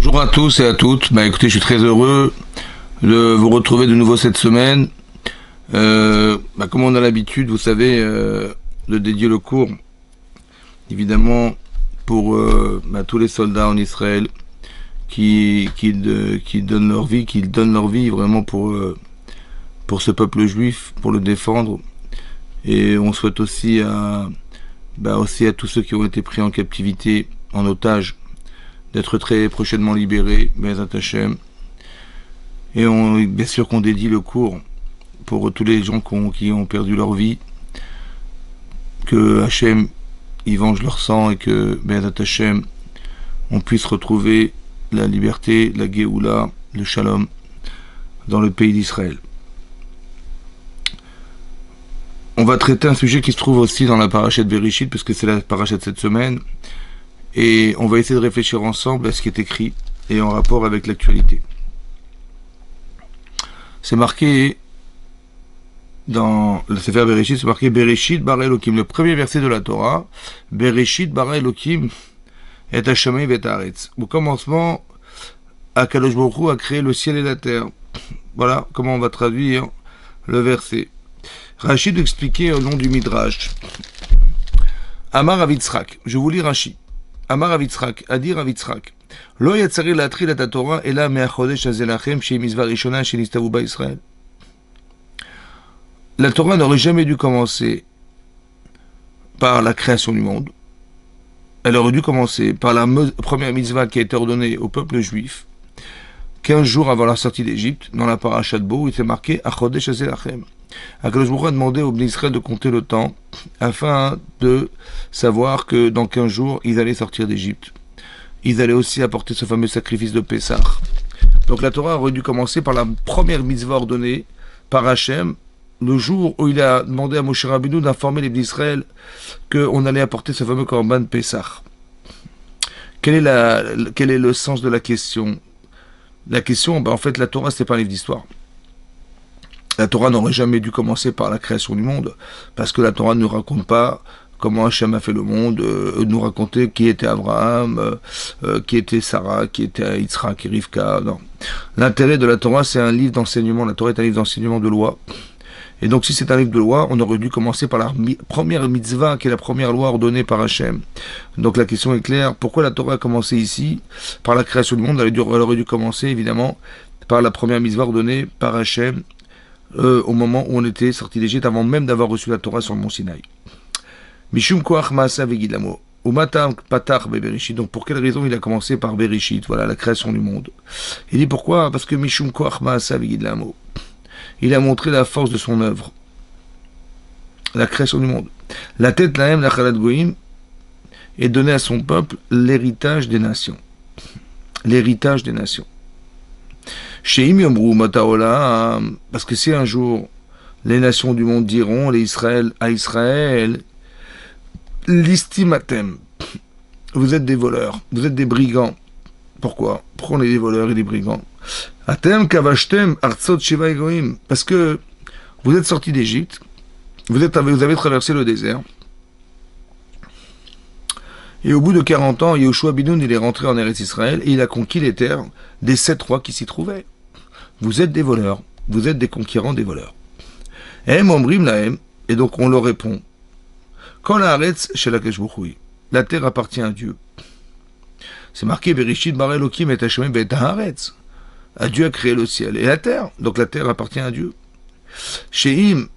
Bonjour à tous et à toutes. Écoutez, je suis très heureux de vous retrouver de nouveau cette semaine. Comme on a l'habitude, vous savez, de dédier le cours, évidemment, pour tous les soldats en Israël qui donnent leur vie vraiment pour ce peuple juif, pour le défendre. Et on souhaite aussi à tous ceux qui ont été pris en captivité, en otage, d'être très prochainement libérés, Be'ezrat Hashem. Et bien sûr qu'on dédie le cours pour tous les gens qui ont perdu leur vie, que Hashem y venge leur sang et que Be'ezrat Hashem on puisse retrouver la liberté, la Géoula, le Shalom dans le pays d'Israël. On va traiter un sujet qui se trouve aussi dans la parasha de Bereshit, puisque c'est la parasha de cette semaine, et on va essayer de réfléchir ensemble à ce qui est écrit et en rapport avec l'actualité. C'est marqué dans le Sefer Bereshit, c'est marqué Bereshit bara Elokim, le premier verset de la Torah. Bereshit bara Elokim et Hashamayim et Haaretz. Au commencement, Akadosh Baruch Hu a créé le ciel et la terre. Voilà comment on va traduire le verset. Rachid expliquait au nom du Midrash. Amar Avitzrak, je vous lis Rachid. Amar Avitzrak, Adir Avitzrak. Lo yatzari latri la Torah ela me'achodesh azelachem chez Mizvah Rishona chez Nistavuba Israël. La Torah n'aurait jamais dû commencer par la création du monde. Elle aurait dû commencer par la première mitzvah qui a été ordonnée au peuple juif 15 jours avant la sortie d'Égypte, dans la paracha de Bo, il était marqué Achodesh azelachem. Akadosh Baruch Hu a demandé aux Bnei Israël de compter le temps afin de savoir que dans 15 jours, ils allaient sortir d'Égypte. Ils allaient aussi apporter ce fameux sacrifice de Pessah. Donc la Torah aurait dû commencer par la première mitzvah ordonnée par Hachem, le jour où il a demandé à Moshe Rabbeinu d'informer les Bnei Israël qu'on allait apporter ce fameux korban Pessah. Quel est le sens de la question? La question, en fait, la Torah, c'est pas un livre d'histoire. La Torah n'aurait jamais dû commencer par la création du monde, parce que la Torah ne nous raconte pas comment Hachem a fait le monde, nous raconter qui était Abraham, qui était Sarah, qui était Yitzhak et Rivka. Non. L'intérêt de la Torah, c'est un livre d'enseignement. La Torah est un livre d'enseignement de loi. Et donc, si c'est un livre de loi, on aurait dû commencer par la première mitzvah, qui est la première loi ordonnée par Hachem. Donc, la question est claire. Pourquoi la Torah a commencé ici, par la création du monde? Elle aurait dû commencer, évidemment, par la première mitzvah ordonnée par Hachem, au moment où on était sorti d'Égypte, avant même d'avoir reçu la Torah sur le mont Sinaï. Mishum koach maasa vegidlamo. Umatam patach beberishit. Donc, pour quelle raison il a commencé par Bereshit? Voilà, la création du monde. Il dit pourquoi? Parce que Mishum koach maasa vegidlamo. Il a montré la force de son œuvre. La création du monde. La tête lahem la chalat goïm est donnée à son peuple l'héritage des nations. L'héritage des nations. Sheim yomru mataola, parce que si un jour les nations du monde diront à Israël, l'istimatem, vous êtes des voleurs, vous êtes des brigands. Pourquoi on est des voleurs et des brigands? Atem kavashtem artsot shiva egoim, parce que vous êtes sortis d'Égypte, vous avez traversé le désert, et au bout de 40 ans, Yehoshua Binoun, il est rentré en Eretz Israël, et il a conquis les terres des 7 rois qui s'y trouvaient. Vous êtes des voleurs, vous êtes des conquérants des voleurs. Omrim lahem, et donc on leur répond, quand la Haaretz chez la terre appartient à Dieu. C'est marqué Bereshit bara Elokim et Hashamayim et Haaretz. Dieu a créé le ciel et la terre, donc la terre appartient à Dieu. Sheim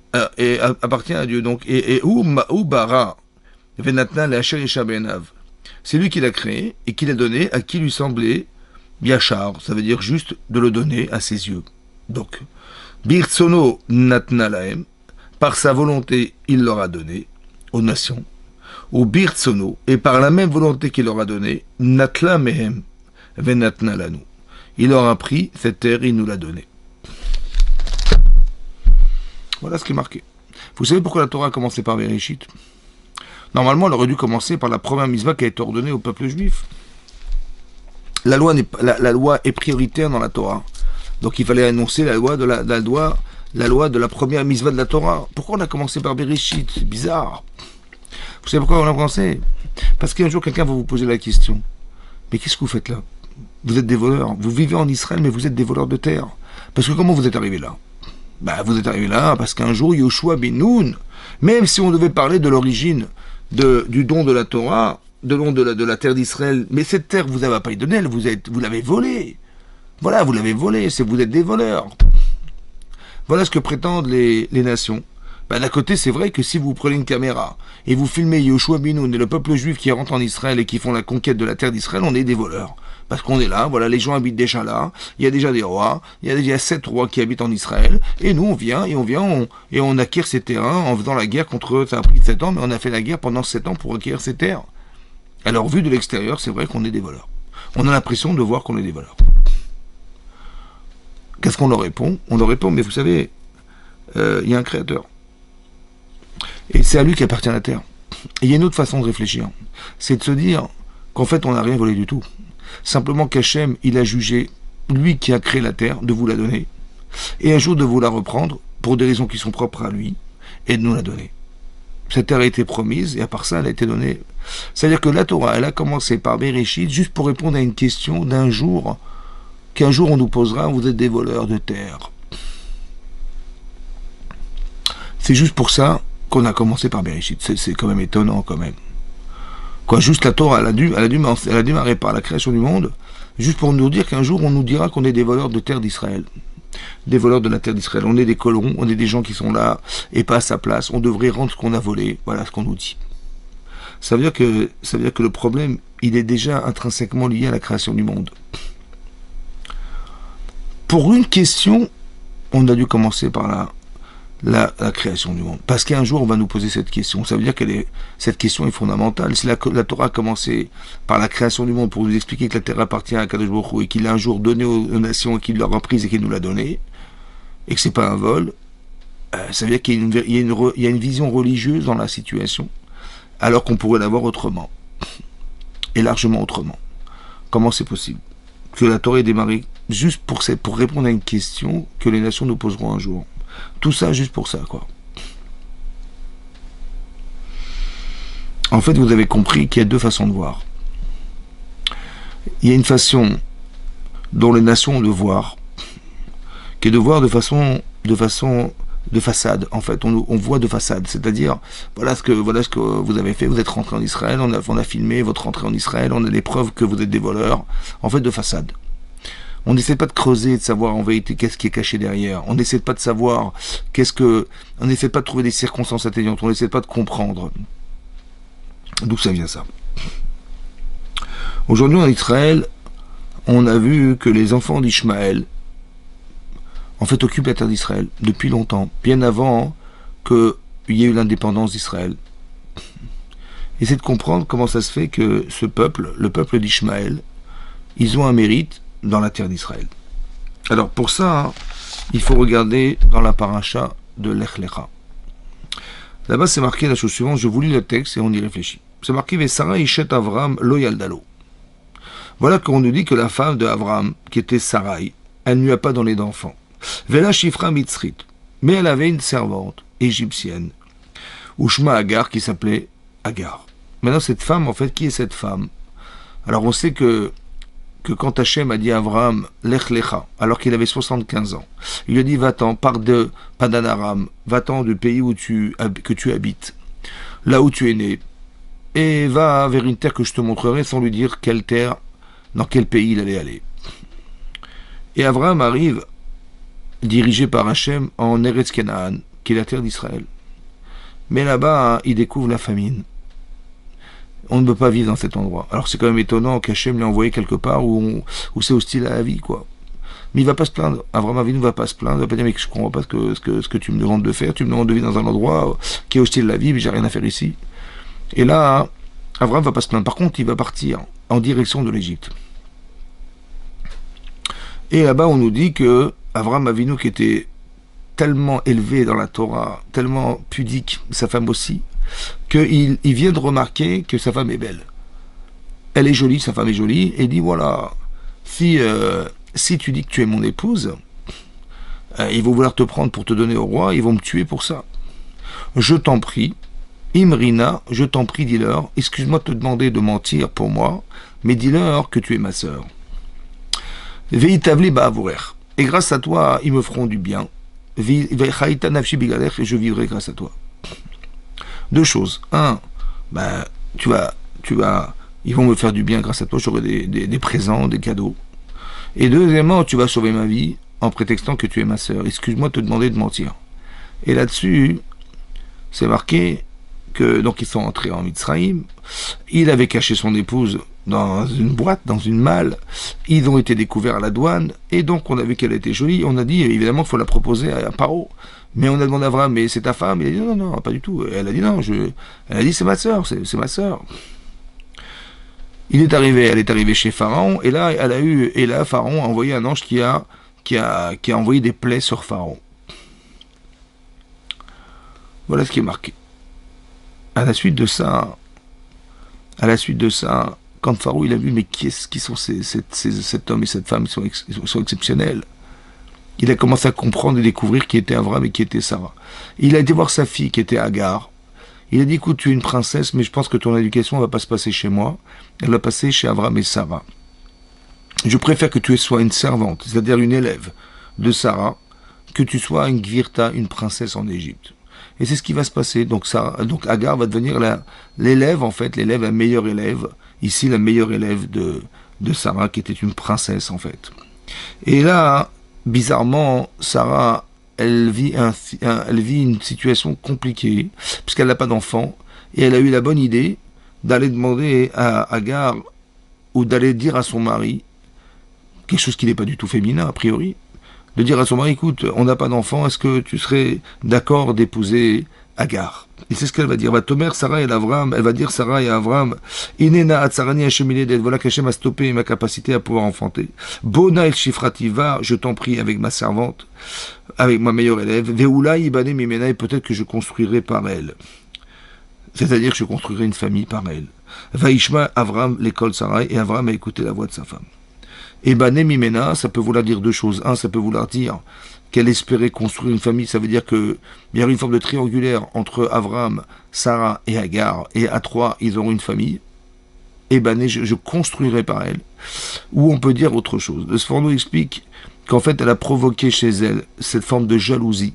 appartient à Dieu, donc et ou bara venatna le'asher yesha be'enav. C'est lui qui l'a créé et qui l'a donné à qui lui semblait yachar, ça veut dire juste de le donner à ses yeux. Donc birtsono natna lahem, par sa volonté il leur a donné aux nations. Ou birtsono, et par la même volonté qu'il leur a donné, natla mehem venatna lanu. Il leur a pris cette terre et il nous l'a donnée. Voilà ce qui est marqué. Vous savez pourquoi la Torah a commencé par Bereshit? Normalement, elle aurait dû commencer par la première mitzvah qui a été ordonnée au peuple juif. La loi est prioritaire dans la Torah. Donc il fallait annoncer la loi de la première mitzvah de la Torah. Pourquoi on a commencé par Bereshit? C'est bizarre. Vous savez pourquoi on a commencé? Parce qu'un jour, quelqu'un va vous poser la question. Mais qu'est-ce que vous faites là? Vous êtes des voleurs. Vous vivez en Israël, mais vous êtes des voleurs de terre. Parce que comment vous êtes arrivés là? Vous êtes arrivés là parce qu'un jour, Yoshua ben Nun, même si on devait parler de l'origine du don de la Torah, de don de la terre d'Israël, mais cette terre, vous n'avez pas donné, vous l'avez volée. Voilà, vous l'avez volée, vous êtes des voleurs. Voilà ce que prétendent les nations. D'un côté, c'est vrai que si vous prenez une caméra et vous filmez Yoshua ben Nun et le peuple juif qui rentre en Israël et qui font la conquête de la terre d'Israël, on est des voleurs. Parce qu'on est là, voilà, les gens habitent déjà là, il y a déjà des rois, il y a déjà 7 rois qui habitent en Israël, et nous on vient, et on acquiert ces terrains en faisant la guerre contre, ça a pris 7 ans, mais on a fait la guerre pendant 7 ans pour acquérir ces terres. Alors vu de l'extérieur, c'est vrai qu'on est des voleurs. On a l'impression de voir qu'on est des voleurs. Qu'est-ce qu'on leur répond? On leur répond, mais vous savez, il y a un créateur. Et c'est à lui qu'appartient la terre. Et il y a une autre façon de réfléchir, c'est de se dire qu'en fait on n'a rien volé du tout. Simplement qu'Hachem, il a jugé, lui qui a créé la terre, de vous la donner, et un jour de vous la reprendre, pour des raisons qui sont propres à lui, et de nous la donner. Cette terre a été promise, et à part ça, elle a été donnée. C'est-à-dire que la Torah, elle a commencé par Bereshit, juste pour répondre à une question d'un jour, qu'un jour on nous posera, vous êtes des voleurs de terre. C'est juste pour ça qu'on a commencé par Bereshit. C'est quand même étonnant, quand même. Quoi, juste la Torah, elle a démarré par la création du monde, juste pour nous dire qu'un jour on nous dira qu'on est des voleurs de terre d'Israël. Des voleurs de la terre d'Israël. On est des colons, on est des gens qui sont là et pas à sa place. On devrait rendre ce qu'on a volé. Voilà ce qu'on nous dit. Ça veut dire que le problème, il est déjà intrinsèquement lié à la création du monde. Pour une question, on a dû commencer par la création du monde. Parce qu'un jour, on va nous poser cette question. Ça veut dire que cette question est fondamentale. Si la Torah a commencé par la création du monde pour nous expliquer que la terre appartient à Kadosh Baruch Hu et qu'il l'a un jour donné aux nations et qu'il l'a reprise et qu'il nous l'a donnée, et que c'est pas un vol, ça veut dire qu'il y a une vision religieuse dans la situation, alors qu'on pourrait l'avoir autrement. Et largement autrement. Comment c'est possible que la Torah ait démarré juste pour répondre à une question que les nations nous poseront un jour? Tout ça juste pour ça, quoi. En fait, vous avez compris qu'il y a deux façons de voir. Il y a une façon dont les nations ont de voir, qui est de voir de façade. En fait, on voit de façade. C'est-à-dire, voilà ce que vous avez fait. Vous êtes rentré en Israël, on a filmé votre rentrée en Israël, on a des preuves que vous êtes des voleurs. En fait, de façade. On n'essaie pas de creuser, de savoir en vérité qu'est-ce qui est caché derrière. On n'essaie pas de savoir on n'essaie pas de trouver des circonstances atténuantes. On n'essaie pas de comprendre d'où ça vient ça. Aujourd'hui en Israël, on a vu que les enfants d'Ishmaël, en fait, occupent la terre d'Israël depuis longtemps, bien avant qu'il y ait eu l'indépendance d'Israël. Essayez de comprendre comment ça se fait que ce peuple, le peuple d'Ishmaël, ils ont un mérite dans la terre d'Israël. Alors pour ça, il faut regarder dans la paracha de Lech Lecha. Là-bas c'est marqué la chose suivante, je vous lis le texte et on y réfléchit. C'est marqué Vesara Ishet Avram lo yaldalo. Voilà qu'on nous dit que la femme de Avram, qui était Sarai, elle n'eut pas donné d'enfant. Vela Shifra Mitzrit. Mais elle avait une servante égyptienne, Ushma Agar, qui s'appelait Agar. Maintenant cette femme, en fait, qui est cette femme? Alors on sait que quand Hachem a dit à Abraham, Lech Lecha, alors qu'il avait 75 ans, il lui a dit, va-t'en, pars de Padan Aram, va-t'en du pays que tu habites, là où tu es né, et va vers une terre que je te montrerai, sans lui dire quelle terre, dans quel pays il allait aller. Et Abraham arrive, dirigé par Hachem, en Eretz Canaan, qui est la terre d'Israël. Mais là-bas, il découvre la famine. On ne peut pas vivre dans cet endroit. Alors c'est quand même étonnant qu'Hachem l'ait envoyé quelque part où c'est hostile à la vie, quoi. Mais il va pas se plaindre. Avraham Avinu ne va pas se plaindre. Il va pas dire, mais je comprends pas ce que tu me demandes de faire. Tu me demandes de vivre dans un endroit qui est hostile à la vie, mais j'ai rien à faire ici. Et là, Avraham va pas se plaindre. Par contre, il va partir en direction de l'Égypte. Et là-bas, on nous dit que Avraham Avinu, qui était tellement élevé dans la Torah, tellement pudique, sa femme aussi, qu'il vient de remarquer que sa femme est belle. Elle est jolie, sa femme est jolie, et il dit, voilà, si tu dis que tu es mon épouse, ils vont vouloir te prendre pour te donner au roi, ils vont me tuer pour ça. Je t'en prie, Imrina, je t'en prie, dis-leur, excuse-moi de te demander de mentir pour moi, mais dis-leur que tu es ma sœur. Veitavli ba'avorer. Et grâce à toi, ils me feront du bien. Vechaita nafshi bigalech, et je vivrai grâce à toi. Deux choses. Un, ben, ils vont me faire du bien grâce à toi, j'aurai des présents, des cadeaux. Et deuxièmement, tu vas sauver ma vie en prétextant que tu es ma sœur. Excuse-moi de te demander de mentir. Et là-dessus, c'est marqué que, donc ils sont entrés en Mitzrayim, il avait caché son épouse dans une boîte, dans une malle, ils ont été découverts à la douane, et donc on a vu qu'elle était jolie, on a dit évidemment qu'il faut la proposer à Paro. Mais on a demandé à Abraham, mais c'est ta femme? Il a dit non, non, pas du tout. Elle a dit non, elle a dit c'est ma sœur, c'est ma sœur. Elle est arrivée chez Pharaon, et là, Pharaon a envoyé un ange qui a envoyé des plaies sur Pharaon. Voilà ce qui est marqué. À la suite de ça, quand Pharaon il a vu, mais qui sont cet homme et cette femme, ils sont exceptionnels. Il a commencé à comprendre et découvrir qui était Avram et qui était Sarah. Il a été voir sa fille qui était Agar. Il a dit, écoute, tu es une princesse, mais je pense que ton éducation ne va pas se passer chez moi. Elle va passer chez Avram et Sarah. Je préfère que tu sois une servante, c'est-à-dire une élève de Sarah, que tu sois une Gvirta, une princesse en Égypte. Et c'est ce qui va se passer. Donc Agar va devenir l'élève, en fait, la meilleure élève. Ici, la meilleure élève de Sarah, qui était une princesse, en fait. Et là, bizarrement, Sarah, elle vit une situation compliquée, puisqu'elle n'a pas d'enfant, et elle a eu la bonne idée d'aller demander à Agar, ou d'aller dire à son mari, quelque chose qui n'est pas du tout féminin, a priori, de dire à son mari, écoute, on n'a pas d'enfant, est-ce que tu serais d'accord d'épouser Agar? Et c'est ce qu'elle va dire. Elle va dire Sarah et Avram, Inena atzarani Hashemiled, voilà qu'Hachem a stoppé ma capacité à pouvoir enfanter. Bona el shifrativa, je t'en prie, avec ma servante, avec ma meilleure élève. Veoula ibane mimena, et peut-être que je construirai par elle. C'est-à-dire que je construirai une famille par elle. Vaishma Avram l'école Sarai, et Avram a écouté la voix de sa femme. Et Bané Mimena, ça peut vouloir dire deux choses. Un, ça peut vouloir dire qu'elle espérait construire une famille. Ça veut dire qu'il y a une forme de triangulaire entre Avram, Sarah et Agar. Et à trois, ils auront une famille. Et Bané, je construirai par elle. Ou on peut dire autre chose. Le Sforno explique qu'en fait, elle a provoqué chez elle cette forme de jalousie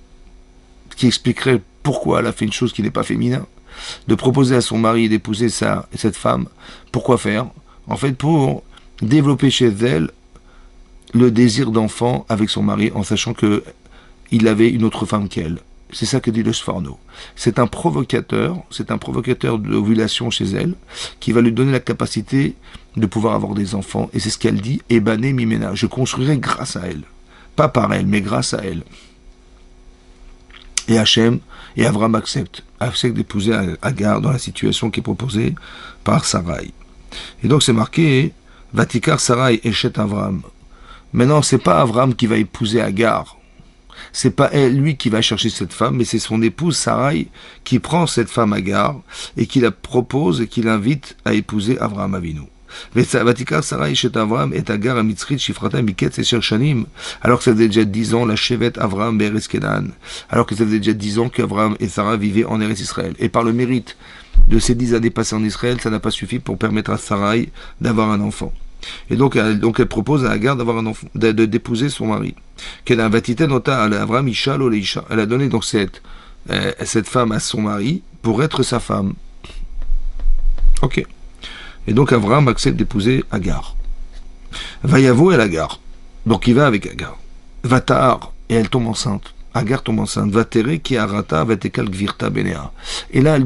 qui expliquerait pourquoi elle a fait une chose qui n'est pas féminin. De proposer à son mari d'épouser cette femme. Pourquoi faire? En fait, pour développer chez elle le désir d'enfant avec son mari, en sachant que il avait une autre femme qu'elle. C'est ça que dit le Sforno. C'est un provocateur d'ovulation chez elle, qui va lui donner la capacité de pouvoir avoir des enfants. Et c'est ce qu'elle dit, Ebané Mimena, je construirai grâce à elle. Pas par elle, mais grâce à elle. Et Hachem et Avram acceptent d'épouser Agar dans la situation qui est proposée par Sarai. Et donc c'est marqué, Vatikar Sarai Eshet Avram. Maintenant, c'est pas Avram qui va épouser Agar. C'est pas lui qui va chercher cette femme, mais c'est son épouse Sarai qui prend cette femme Agar et qui la propose et qui l'invite à épouser Avram Avinu. Vatikar Sarai Eshet Avram et Agar Amitzrit Shifrata Miketz Esher Shanim, alors que ça faisait déjà 10 ans la Shevet Avram Be'eretz Kenan, alors que ça faisait déjà 10 ans qu'Avram et Sarah vivaient en Eretz Israël. Et par le mérite de ces 10 années passées en Israël, ça n'a pas suffi pour permettre à Sarai d'avoir un enfant. Et donc elle propose à Agar d'avoir un enfant, d'épouser son mari. Elle a donné donc cette femme à son mari pour être sa femme. Ok. Et donc Avram accepte d'épouser Agar. Vayavo el Agar. Donc il va avec Agar. Vatar, et elle tombe enceinte. Agar tombe enceinte. Vatere ki arata vatekal gvirta benea. Et là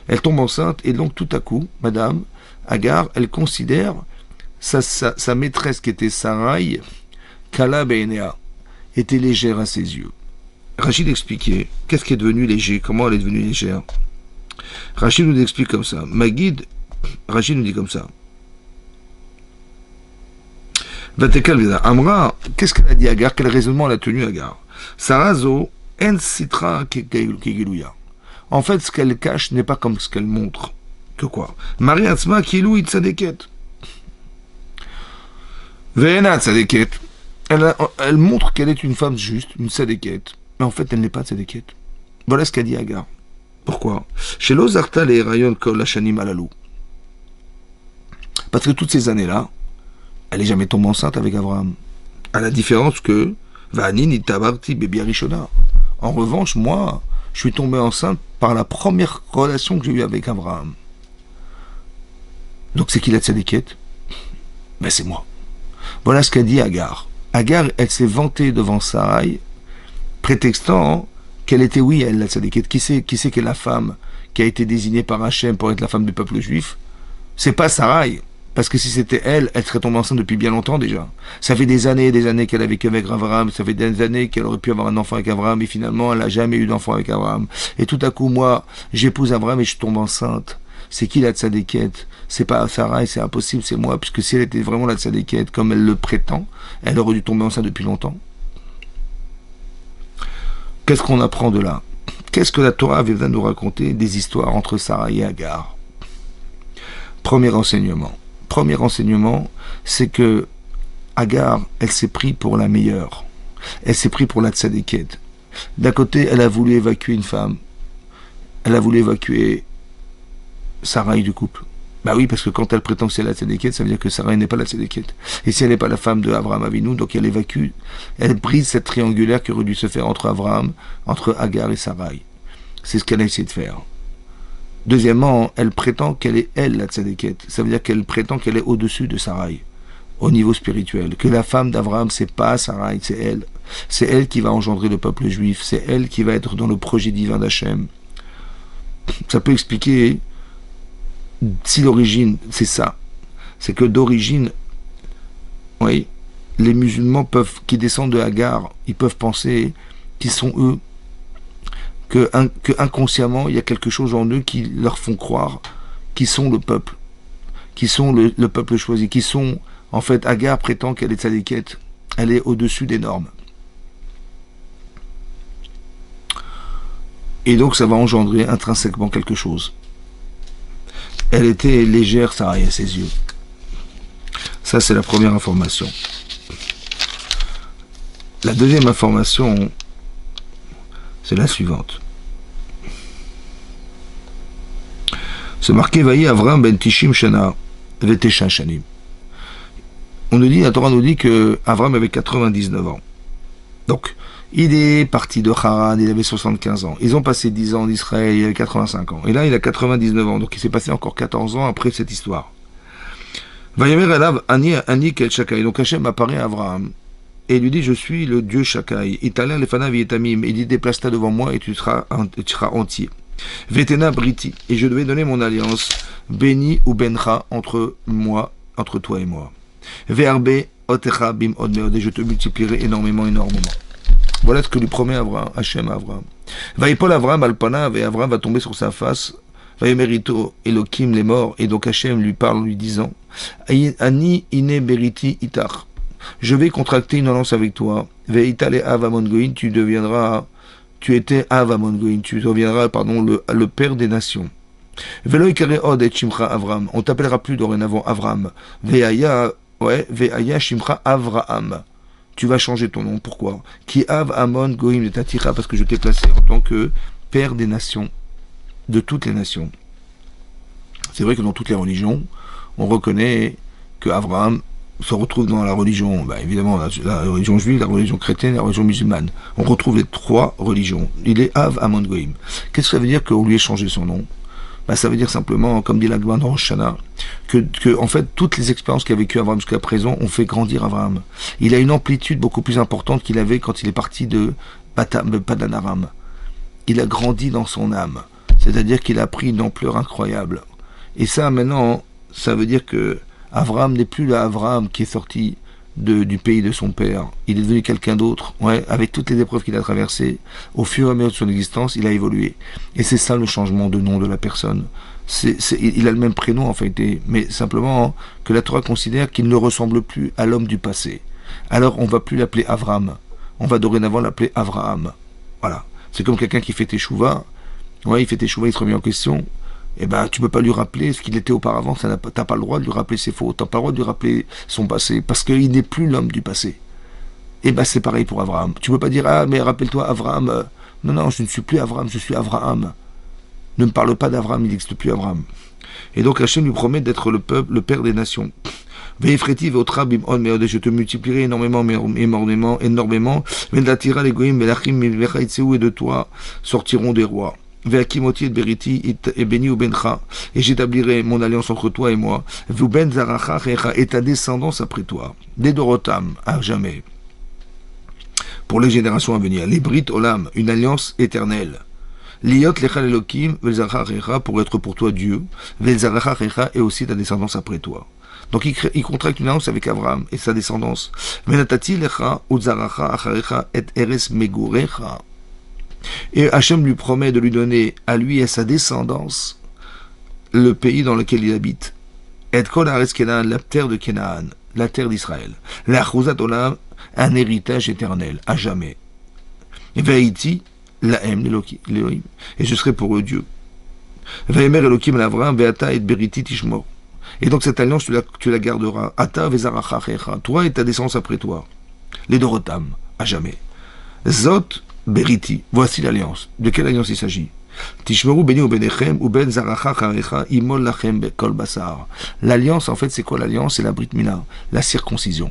elle tombe enceinte, et donc tout à coup, madame Agar, elle considère sa maîtresse qui était Sarai, Kala Beinea, était légère à ses yeux. Rachid expliquait, qu'est-ce qui est devenu léger, comment elle est devenue légère. Rachid nous explique comme ça. Rachid nous dit comme ça. Amra, qu'est-ce qu'elle a dit Agar, quel raisonnement elle a tenu Agar? Sarazo, en sitra kegiluya. En fait, ce qu'elle cache n'est pas comme ce qu'elle montre. Que quoi? Marie Atzma kilou itzadeket. Ve'ena tzadeket. Elle montre qu'elle est une femme juste, une tzadeket. Mais en fait, elle n'est pas tzadeket. Voilà ce qu'a dit Agar. Pourquoi? Chez l'Ozarta les rayon kol hashanim alalou. Parce que toutes ces années-là, elle n'est jamais tombée enceinte avec Abraham. À la différence que Vani Nitabarti Bebi Arishona. En revanche, moi, je suis tombé enceinte par la première relation que j'ai eue avec Abraham. Donc c'est qui la tzadékette? Ben c'est moi. Voilà ce qu'a dit Agar. Agar, elle s'est vantée devant Sarai, prétextant qu'elle était, oui, elle, la tzadékette. Qui c'est qu'est la femme qui a été désignée par Hachem pour être la femme du peuple juif? C'est pas Sarai. Parce que si c'était elle, elle serait tombée enceinte depuis bien longtemps déjà. Ça fait des années et des années qu'elle a vécu avec Abraham, ça fait des années qu'elle aurait pu avoir un enfant avec Abraham, et finalement, elle n'a jamais eu d'enfant avec Abraham. Et tout à coup, moi, j'épouse Abraham et je tombe enceinte. C'est qui la tzadékette? C'est pas Sarai, c'est impossible, c'est moi, puisque si elle était vraiment la tzadékette, comme elle le prétend, elle aurait dû tomber enceinte depuis longtemps. Qu'est-ce qu'on apprend de là? Qu'est-ce que la Torah avait besoin de nous raconter des histoires entre Sarai et Agar? Premier enseignement. Premier enseignement, c'est que Agar, elle s'est prise pour la meilleure. Elle s'est prise pour la tzadékette. D'un côté, elle a voulu évacuer une femme. Elle a voulu évacuer Sarai du couple. Bah oui, parce que quand elle prétend que c'est la tzadékette, ça veut dire que Sarai n'est pas la tzadékette. Et si elle n'est pas la femme de Abraham Avinu, donc elle évacue, elle brise cette triangulaire qui aurait dû se faire entre Abraham, entre Agar et Sarai. C'est ce qu'elle a essayé de faire. Deuxièmement, elle prétend qu'elle est elle la tzadékette. Ça veut dire qu'elle prétend qu'elle est au-dessus de Sarai, au niveau spirituel. Que la femme d'Abraham, c'est pas Sarai, c'est elle. C'est elle qui va engendrer le peuple juif. C'est elle qui va être dans le projet divin d'Hachem. Ça peut expliquer si l'origine, c'est ça. C'est que d'origine, oui, les musulmans qui descendent de Hagar, ils peuvent penser qu'ils sont eux. Que inconsciemment, il y a quelque chose en eux qui leur font croire qu'ils sont le peuple, qui sont le peuple choisi, qui sont, en fait, Agar prétend qu'elle est tzadékette, elle est au-dessus des normes. Et donc ça va engendrer intrinsèquement quelque chose. Elle était légère, Sarai, à ses yeux. Ça, c'est la première information. La deuxième information, c'est la suivante. C'est marqué Vaï Avram ben Tishim Shana Vetesha Shanim. On nous dit, la Torah nous dit que Avram avait 99 ans. Donc, il est parti de Haran, il avait 75 ans. Ils ont passé 10 ans en Israël, il avait 85 ans. Et là, il a 99 ans. Donc, il s'est passé encore 14 ans après cette histoire. Vaïamer Alav Ani Kel Shakai. Donc, Hachem apparaît à Avraham. Et il lui dit, je suis le Dieu Shakai. Italien Lefanav Yetamim. Il dit, déplace-toi devant moi et tu seras entier. Vetena Briti. Et je devais donner mon alliance. Béni ou Bencha entre moi, entre toi et moi. Verbe Otecha Bim Odmeod. Et je te multiplierai énormément. Voilà ce que lui promet Hachem à Avraham. Vaïpol Avraham Alpanav. Et Avraham va tomber sur sa face. Vaïmerito Elohim les morts. Et donc Hachem lui parle, lui disant, Ani Ine Beriti Itar. Je vais contracter une alliance avec toi. Veitale Avamon Goïn, tu étais Avamon Goïn, tu deviendras, le père des nations. Veloï Kare Od et Shimcha Avram, on t'appellera plus dorénavant Avram. Veaya Shimcha Avraham. Tu vas changer ton nom, pourquoi? Ki Av Amon Goïm de Tatira, parce que je t'ai placé en tant que père des nations, de toutes les nations. C'est vrai que dans toutes les religions, on reconnaît que Avraham se retrouve dans la religion, évidemment la religion juive, la religion chrétienne, la religion musulmane. On retrouve les trois religions. Il est Av Amon Goïm. Qu'est-ce que ça veut dire qu'on lui ait changé son nom? Ça veut dire simplement, comme dit la Gemara dans Rosh Hashanah, que en fait toutes les expériences qu'a vécues Avraham jusqu'à présent ont fait grandir Avraham. Il a une amplitude beaucoup plus importante qu'il avait quand il est parti de Padan Aram. Il a grandi dans son âme, c'est-à-dire qu'il a pris une ampleur incroyable. Et ça maintenant, ça veut dire que Avraham n'est plus le Avraham qui est sorti du pays de son père. Il est devenu quelqu'un d'autre. Ouais, avec toutes les épreuves qu'il a traversées, au fur et à mesure de son existence, il a évolué. Et c'est ça le changement de nom de la personne. Il a le même prénom en fait, mais simplement que la Torah considère qu'il ne ressemble plus à l'homme du passé. Alors on ne va plus l'appeler Avram. On va dorénavant l'appeler Avraham. Voilà. C'est comme quelqu'un qui fait teshuva. Ouais, il fait teshuva, il se remet en question. Eh ben, tu peux pas lui rappeler ce qu'il était auparavant, t'as pas le droit de lui rappeler ses fautes, t'as pas le droit de lui rappeler son passé, parce qu'il n'est plus l'homme du passé. Eh ben, c'est pareil pour Avraham. Tu peux pas dire, ah, mais rappelle-toi Avraham. Non, je ne suis plus Avraham, je suis Avraham. Ne me parle pas d'Avraham, il n'existe plus Avraham. Et donc Hachem lui promet d'être le père des nations. Ve'ifreti ve'otra bim'on me'od, et je te multiplierai énormément, énormément. Ve'datira l'égoïm, ve'lachim milvecha itzeu, et de toi sortiront des rois. Ve'akimoti et beriti et beni ou bencha, et j'établirai mon alliance entre toi et moi. Ve'uben zaracha recha, et ta descendance après toi. Des dorotam, à jamais. Pour les générations à venir. Les Brit Olam, une alliance éternelle. Liot lechal Elokim, velzaracha recha, pour être pour toi Dieu. Velzaracha recha, et aussi ta descendance après toi. Donc il contracte une alliance avec Abraham et sa descendance. Venatati lecha uzaracha acharecha et eres megurecha. Et Hachem lui promet de lui donner à lui et à sa descendance le pays dans lequel il habite. Et kol haaretz Kenaan, la terre de Kenaan, la terre d'Israël. La chuzat olam, un héritage éternel, à jamais. Et Vaïti, lahem, l'Elohim, et je serai pour eux Dieu. Vaïmer Elohim l'Avram, Veata et Beriti Tishmor. Et donc cette alliance, tu la garderas. Ata vezaracha checha, toi et ta descendance après toi. Les Dorotam, à jamais. Zot Beriti, voici l'alliance. De quelle alliance il s'agit? Tishmeru beni ou benechem ou ben zaracha charecha imol lachem kol basar. L'alliance, en fait, c'est quoi l'alliance? C'est la Brit Mila, la circoncision.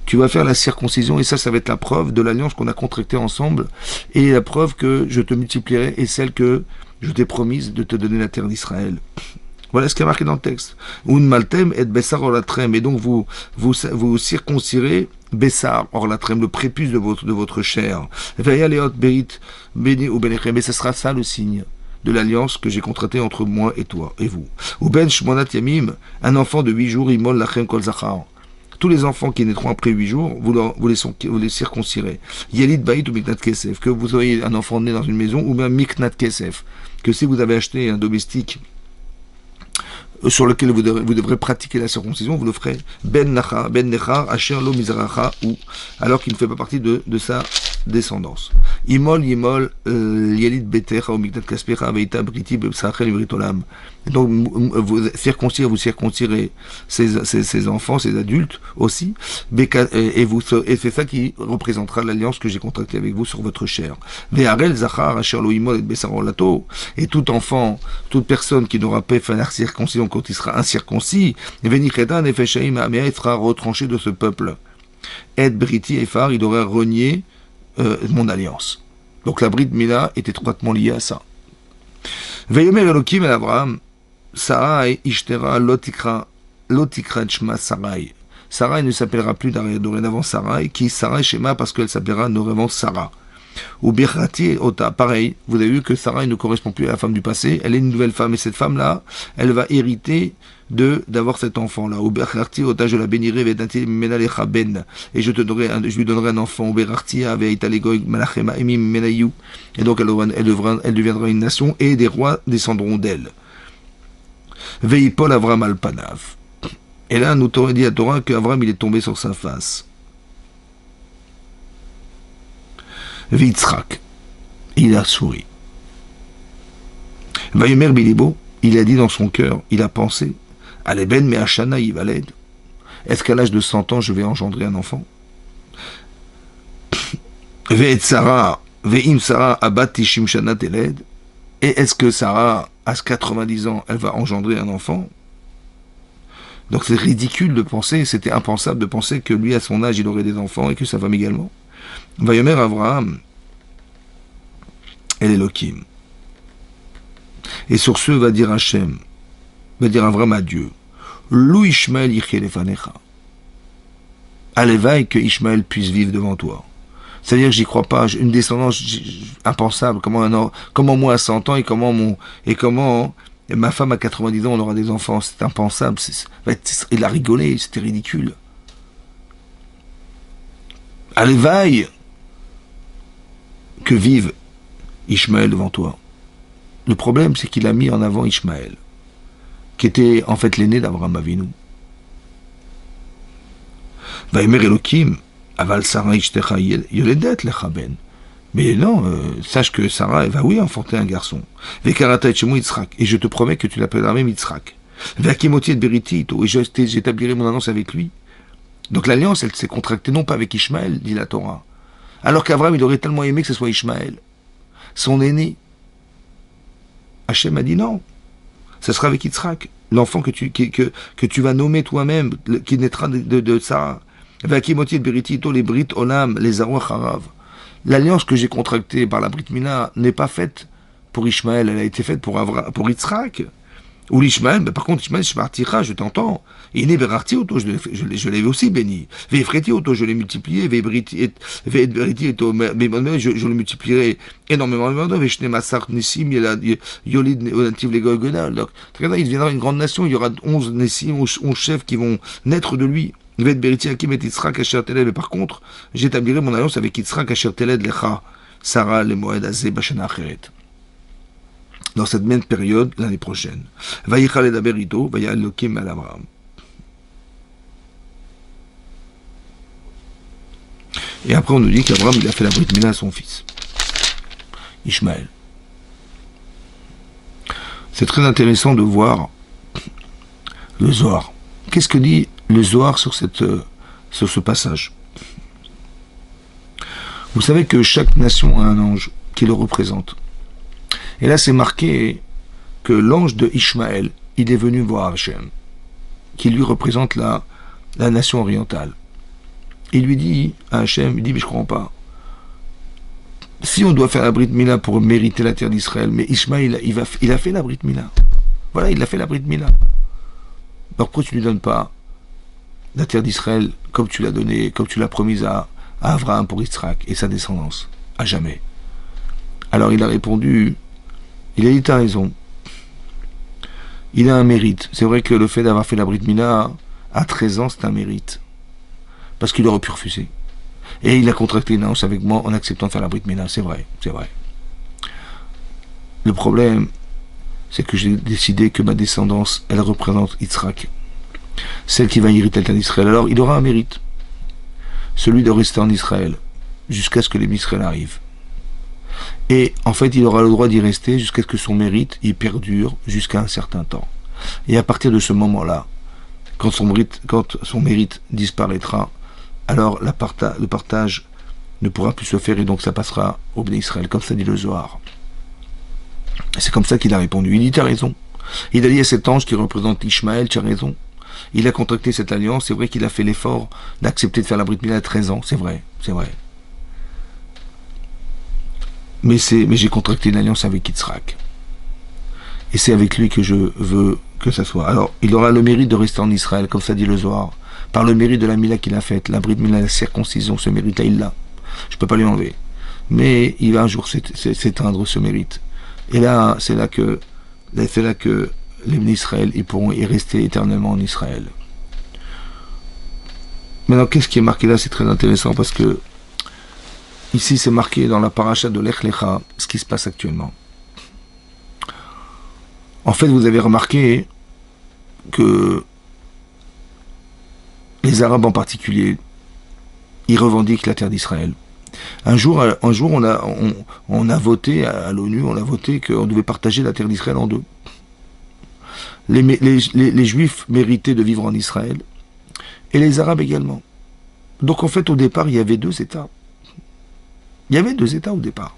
Tu vas faire la circoncision et ça va être la preuve de l'alliance qu'on a contractée ensemble et la preuve que je te multiplierai et celle que je t'ai promise de te donner la terre d'Israël. Voilà ce qui est marqué dans le texte. Un maltem et bessar orlatrem, et donc vous circoncirez bessar orlatrem, le prépuce de votre chair. Et ce sera ça le signe de l'alliance que j'ai contractée entre moi et toi et vous. Ou ben shmonat yamim, un enfant de 8 jours, imol lachem kol zachar. Tous les enfants qui naîtront après 8 jours, vous les circoncirez. Yelid Baït ou Miknat Kesef, que vous ayez un enfant né dans une maison, ou bien Miknat Kesef, que si vous avez acheté un domestique sur lequel vous devrez pratiquer la circoncision, vous le ferez Ben Nechar, Asher Lo Mizracha, ou alors qu'il ne fait pas partie de sa descendance. Imol, Yelid Betecha, ou Miknat Kaspecha, Veita Briti, Bebsachel, Britolam. Donc, vous circoncirez ces enfants, ces adultes aussi, et c'est ça qui représentera l'alliance que j'ai contractée avec vous sur votre chair. Ve'arel Zachar, Asher Lo Imol, et Bessar Lato, et tout enfant, toute personne qui n'aura pas fait la circoncision quand il sera incirconcis, Venichetan et Feshaim Amea, il sera retranché de ce peuple. Et Briti et Phar, il aurait renié mon alliance. Donc la Brit Mila est étroitement liée à ça. Veyomer Elokim et Abraham, Sarai Ishtera Lotikra Shma Sarai. Sarai ne s'appellera plus dorénavant Sarai, qui Sarai Shema parce qu'elle s'appellera dorénavant Sarah. Ou Birchati Ota, pareil, vous avez vu que Sarai ne correspond plus à la femme du passé, elle est une nouvelle femme, et cette femme-là, elle va hériter d'avoir cet enfant-là. Ou Birchati Ota, je la bénirai, Vedati Menalecha Ben, et je lui donnerai un enfant, ou Birchati Aveitalegoy Malachema Emim Menayou, et donc elle deviendra une nation, et des rois descendront d'elle. Veipol Avram Alpanav. Et là, nous t'aurait dit à Torah qu'Avram il est tombé sur sa face. Vitzrak, il a souri. Vaïmer Bilibo, il a dit dans son cœur, il a pensé, Aleben me Hashana Yivaled, est-ce qu'à l'âge de 100 ans je vais engendrer un enfant? Ve'et Sarah, ve'im Sarah abat tishim shana teled, et est-ce que Sarah, à 90 ans, elle va engendrer un enfant? Donc c'est ridicule de penser, c'était impensable de penser que lui, à son âge, il aurait des enfants et que sa femme également. Vayomer Avraham, El Elohim. Et sur ce va dire Hachem, va dire Avraham à Dieu, Lou Ishmael yichye lefanecha. Allévaille que Ishmael puisse vivre devant toi. C'est-à-dire que j'y crois pas, une descendance impensable, comment moi à 100 ans et comment ma femme à 90 ans on aura des enfants, c'est impensable, il a rigolé, c'était ridicule. Allévaille que vive Ishmael devant toi. Le problème, c'est qu'il a mis en avant Ishmael, qui était en fait l'aîné d'Abraham Avinu. Vaïmer Elokim, aval Sarah Ishtecha yoledet lecha ben. Mais non, sache que Sarah, elle va oui enfanter un garçon. Vekarata et Shemu Yitzhak, et je te promets que tu l'appelleras même Yitzhak. Vekimoti et Beriti, et j'établirai mon alliance avec lui. Donc l'alliance, elle s'est contractée non pas avec Ishmael, dit la Torah. Alors qu'Abraham, il aurait tellement aimé que ce soit Ishmael, son aîné. Hachem a dit non, ce sera avec Yitzhak. l'enfant que tu vas nommer toi-même, qui naîtra de ça. Vakimoti Beritito, les Brit Olam, les Arwach Harav. L'alliance que j'ai contractée par la Brit Mila n'est pas faite pour Ishmaël, elle a été faite pour Yitzhak. Ou l'Ishmaël, mais par contre, Ishmaël, je t'entends. Et Berarti auto, je l'ai aussi béni. Veifreti auto, je l'ai multiplié. Veibriti auto, mais je le multiplierai énormément. Veshne Massar Nessim, Yolid Nativ Legogoda. Donc, il deviendra une grande nation. Il y aura 11 Nessim, 11 chefs qui vont naître de lui. Beriti Hakim et Yitzhak Asher Teled. Mais par contre, j'établirai mon alliance avec Yitzhak Asher Teled Lecha, Sarah, le Moed Azé, Bashana Acheret. Dans cette même période, l'année prochaine. Vayichal edaber ito, vayal Elokim al Abraham. Et après, on nous dit qu'Abraham, il a fait la Brit Mila à son fils, Ishmaël. C'est très intéressant de voir le Zohar. Qu'est-ce que dit le Zohar sur ce passage? Vous savez que chaque nation a un ange qui le représente. Et là, c'est marqué que l'ange de Ishmaël, il est venu voir Hachem, qui lui représente la nation orientale. Il lui dit à Hachem, il dit, mais je ne comprends pas. Si on doit faire la Brit Mila pour mériter la terre d'Israël, mais Ishmaël, il a fait la Brit Mila. Voilà, il a fait la Brit Mila. Alors pourquoi tu ne lui donnes pas la terre d'Israël comme tu l'as donnée, comme tu l'as promise à Abraham pour Yitzhak et sa descendance, à jamais? Alors il a répondu, il a dit, t'as raison. Il a un mérite. C'est vrai que le fait d'avoir fait la Brit Mila à 13 ans, c'est un mérite. Parce qu'il aurait pu refuser. Et il a contracté une alliance avec moi en acceptant de faire la Brit Mila. C'est vrai, c'est vrai. Le problème, c'est que j'ai décidé que ma descendance, elle représente Yitzhak. Celle qui va hériter la terre d'Israël. Alors, il aura un mérite. Celui de rester en Israël. Jusqu'à ce que les Israël arrivent. Et en fait, il aura le droit d'y rester jusqu'à ce que son mérite y perdure jusqu'à un certain temps. Et à partir de ce moment-là, quand son mérite disparaîtra, alors le partage ne pourra plus se faire et donc ça passera au Bnei Israël, comme ça dit le Zohar. C'est comme ça qu'il a répondu. Il dit, t'as raison. Il a dit à cet ange qui représente Ishmaël, tu as raison. Il a contracté cette alliance, c'est vrai qu'il a fait l'effort d'accepter de faire la Brit Mila à 13 ans, c'est vrai, c'est vrai. Mais j'ai contracté une alliance avec Yitzhak. Et c'est avec lui que je veux que ça soit. Alors, il aura le mérite de rester en Israël, comme ça dit le Zohar, par le mérite de la Mila qu'il a faite, la Brit Mila, la circoncision, ce mérite-là, il l'a. Je ne peux pas lui enlever. Mais il va un jour s'éteindre ce mérite. Et là, c'est là que les Israël, ils pourront y rester éternellement en Israël. Maintenant, qu'est-ce qui est marqué là? C'est très intéressant parce que ici, c'est marqué dans la paracha de Lech Lecha, ce qui se passe actuellement. En fait, vous avez remarqué que les Arabes en particulier, ils revendiquent la terre d'Israël. Un jour, on a voté à l'ONU, on a voté qu'on devait partager la terre d'Israël en deux. Les Juifs méritaient de vivre en Israël, et les Arabes également. Donc en fait, au départ, il y avait deux États. Il y avait deux États au départ.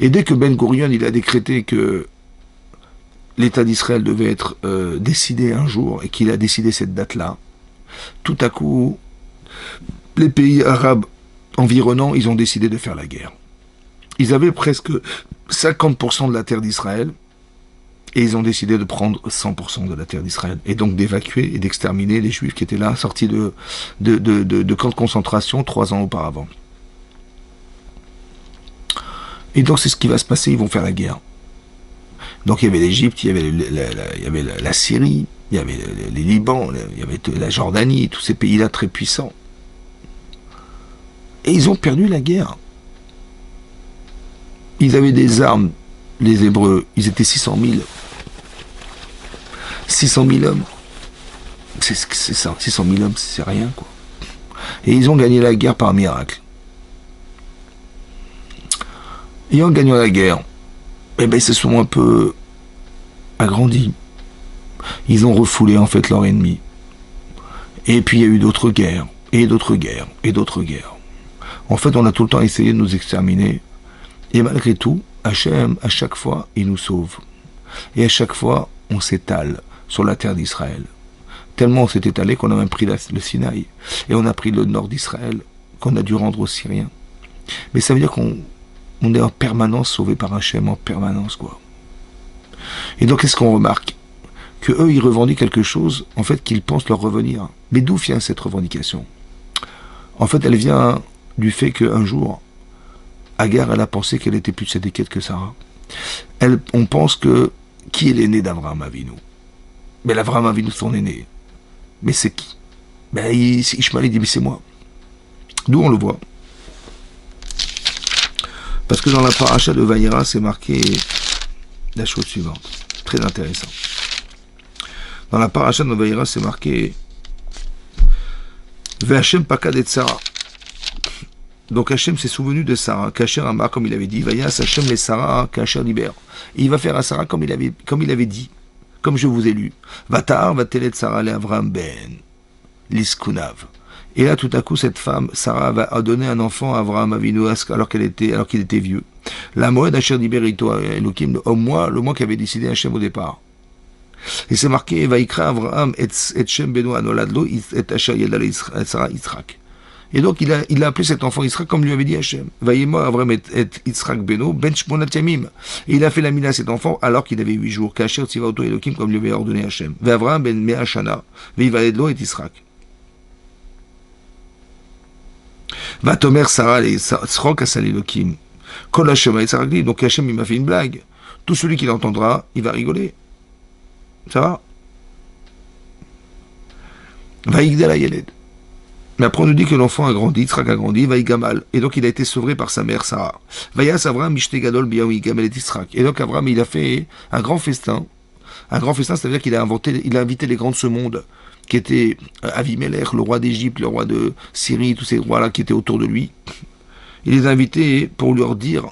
Et dès que Ben Gurion il a décrété que l'État d'Israël devait être décidé un jour, et qu'il a décidé cette date-là, tout à coup, les pays arabes environnants, ils ont décidé de faire la guerre. Ils avaient presque 50% de la terre d'Israël, et ils ont décidé de prendre 100% de la terre d'Israël, et donc d'évacuer et d'exterminer les Juifs qui étaient là, sortis de camps de concentration 3 ans auparavant. Et donc c'est ce qui va se passer, ils vont faire la guerre. Donc il y avait l'Égypte, il y avait la Syrie, il y avait les Liban, il y avait la Jordanie, tous ces pays-là très puissants. Et ils ont perdu la guerre. Ils avaient des armes, les Hébreux, ils étaient 600 000. 600 000 hommes. C'est ça, 600 000 hommes, c'est rien, quoi. Et ils ont gagné la guerre par miracle. Et en gagnant la guerre, eh ben, ils se sont un peu agrandis. Ils ont refoulé, en fait, leur ennemi. Et puis, il y a eu d'autres guerres, et d'autres guerres, et d'autres guerres. En fait, on a tout le temps essayé de nous exterminer. Et malgré tout, Hachem, à chaque fois, il nous sauve. Et à chaque fois, on s'étale sur la terre d'Israël. Tellement on s'est étalé qu'on a même pris le Sinaï. Et on a pris le nord d'Israël, qu'on a dû rendre aux Syriens. Mais ça veut dire qu'on est en permanence sauvé par Hachem, en permanence, quoi. Et donc, qu'est-ce qu'on remarque? Que eux, ils revendiquent quelque chose, en fait, qu'ils pensent leur revenir. Mais d'où vient cette revendication? En fait, elle vient du fait qu'un jour, Agar, elle a pensé qu'elle était plus tzadékette que Sarah. On pense que, qui est l'aîné d'Avraham Avinu? Mais l'Avraham Avinu, son aîné. Mais c'est qui? Ben, Ishmael, il dit, mais c'est moi. D'où on le voit? Parce que dans la paracha de Vayera, c'est marqué la chose suivante. Très intéressant. Dans la paracha de Vayera, c'est marqué Ve'Hashem pakad et Sarah. Donc Hachem s'est souvenu de Sarah, Kacher Amar, comme il avait dit, Vayas Hachem les Sarah, Kacher Liber. Il va faire à Sarah comme il avait dit, comme je vous ai lu. Vatar va telet Sarah le Avram ben Liskunav. Et là, tout à coup, cette femme, Sarah, va donner un enfant à Avraham Avinu alors qu'il était vieux. La Moed Asher Diberito Elohim, au mois qu'avait décidé Hachem au départ. Et c'est marqué, Vaikra Avraham et Shem Beno Anoladlo et Asher Yedal Sarah Yitzhak. Et donc, il a appelé cet enfant Yitzhak comme lui avait dit Hachem. Vayema Avraham et Yitzhak Beno Ben Shmonat Yamim. Et il a fait la mine à cet enfant alors qu'il avait 8 jours. Kasher Tziva Oto Elohim comme lui avait ordonné Hachem. Avraham Ben Mea Shana. Veivaledlo et Yitzhak. Va Tomer Sarah et Srok Asal Elohim. Kol Hachem et Yitzhak. Donc Hachem, il m'a fait une blague. Tout celui qui l'entendra, il va rigoler. Ça va? Va Yigdala Yeled. Mais après, on nous dit que l'enfant a grandi, Yitzhak a grandi, va Yigamal. Et donc, il a été sauvé par sa mère, Sarah. Vayas Avraham Mishte Gadol Biyahu Yigamal et Yitzhak. Et donc, Avraham, il a fait un grand festin. Un grand festin, c'est-à-dire qu'il a invité les grands de ce monde, qui étaient Avimelech, le roi d'Égypte, le roi de Syrie, tous ces rois-là qui étaient autour de lui. Il les a invités pour leur dire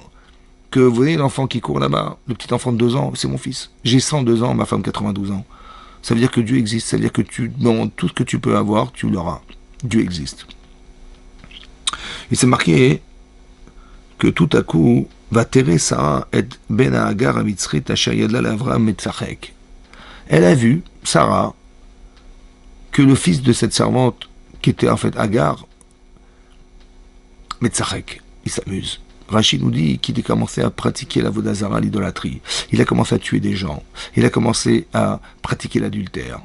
que, vous voyez, l'enfant qui court là-bas, le petit enfant de 2 ans, c'est mon fils. J'ai 102 ans, ma femme 92 ans. Ça veut dire que Dieu existe. Ça veut dire que tu demandes tout ce que tu peux avoir, tu l'auras. Dieu existe. Et c'est marqué que tout à coup, va terrer Sarah et Ben Agar à Mitzrit Asher Yadla l'Avram Metzachek. Elle a vu, Sarah, que le fils de cette servante, qui était en fait Agar, Metzachek, il s'amuse. Rachid nous dit qu'il a commencé à pratiquer la vodazara, l'idolâtrie. Il a commencé à tuer des gens. Il a commencé à pratiquer l'adultère.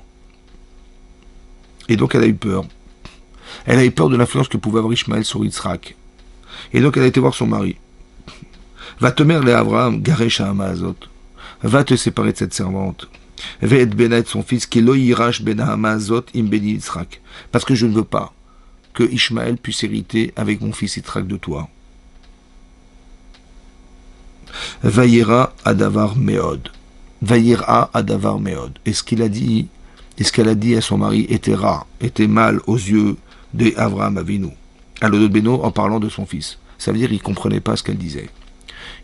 Et donc elle a eu peur. Elle a eu peur de l'influence que pouvait avoir Ishmaël sur Yitzhak. Et donc elle a été voir son mari. Va te mère les Avraham, Garesh Hamazot. Va te séparer de cette servante. Va être Benaït son fils, qui loïrash ben Hamazot im beni Yitzhak. Parce que je ne veux pas que Ishmaël puisse hériter avec mon fils Yitzhak de toi. Vayera Adavar Meod. Vayera Adavar Meod. Et ce qu'elle a dit à son mari était rare, était mal aux yeux d'Avraham Avinu, à l'Odot Beno, en parlant de son fils. Ça veut dire qu'il ne comprenait pas ce qu'elle disait.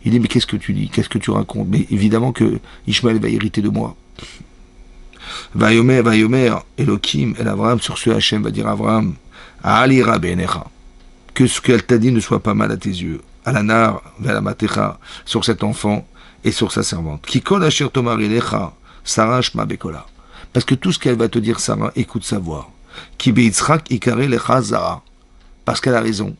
Il dit, mais qu'est-ce que tu dis? Qu'est-ce que tu racontes? Mais évidemment que Ishmaël va hériter de moi. Vayomer, Elohim, et Avraham, sur ce Hachem va dire à Avraham, Alira Benecha, que ce qu'elle t'a dit ne soit pas mal à tes yeux. Alanar, Velamatecha, sur cet enfant et sur sa servante. Kikol Asher Tomar Elecha, Sarah Shma Bekola. Parce que tout ce qu'elle va te dire, Sarah, écoute sa voix. Ki Yitzhak Ikare Lecha Zara. Parce qu'elle a raison.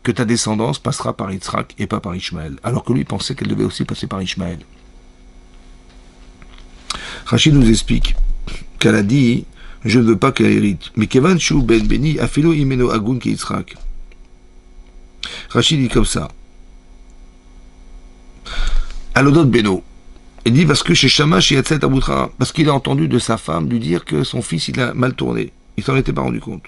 Que ta descendance passera par Yitzhak et pas par Ishmaël. Alors que lui pensait qu'elle devait aussi passer par Ishmaël. Rachid nous explique qu'elle a dit, je ne veux pas qu'elle hérite. Mais Kevan Shu Ben Beni Afilo Imeno Agun Ki Yitzhak. Rachid dit comme ça. Alodot Beno. Il dit parce que chez Shama, chez Yatzet Aboutra, parce qu'il a entendu de sa femme lui dire que son fils il a mal tourné. Il s'en était pas rendu compte.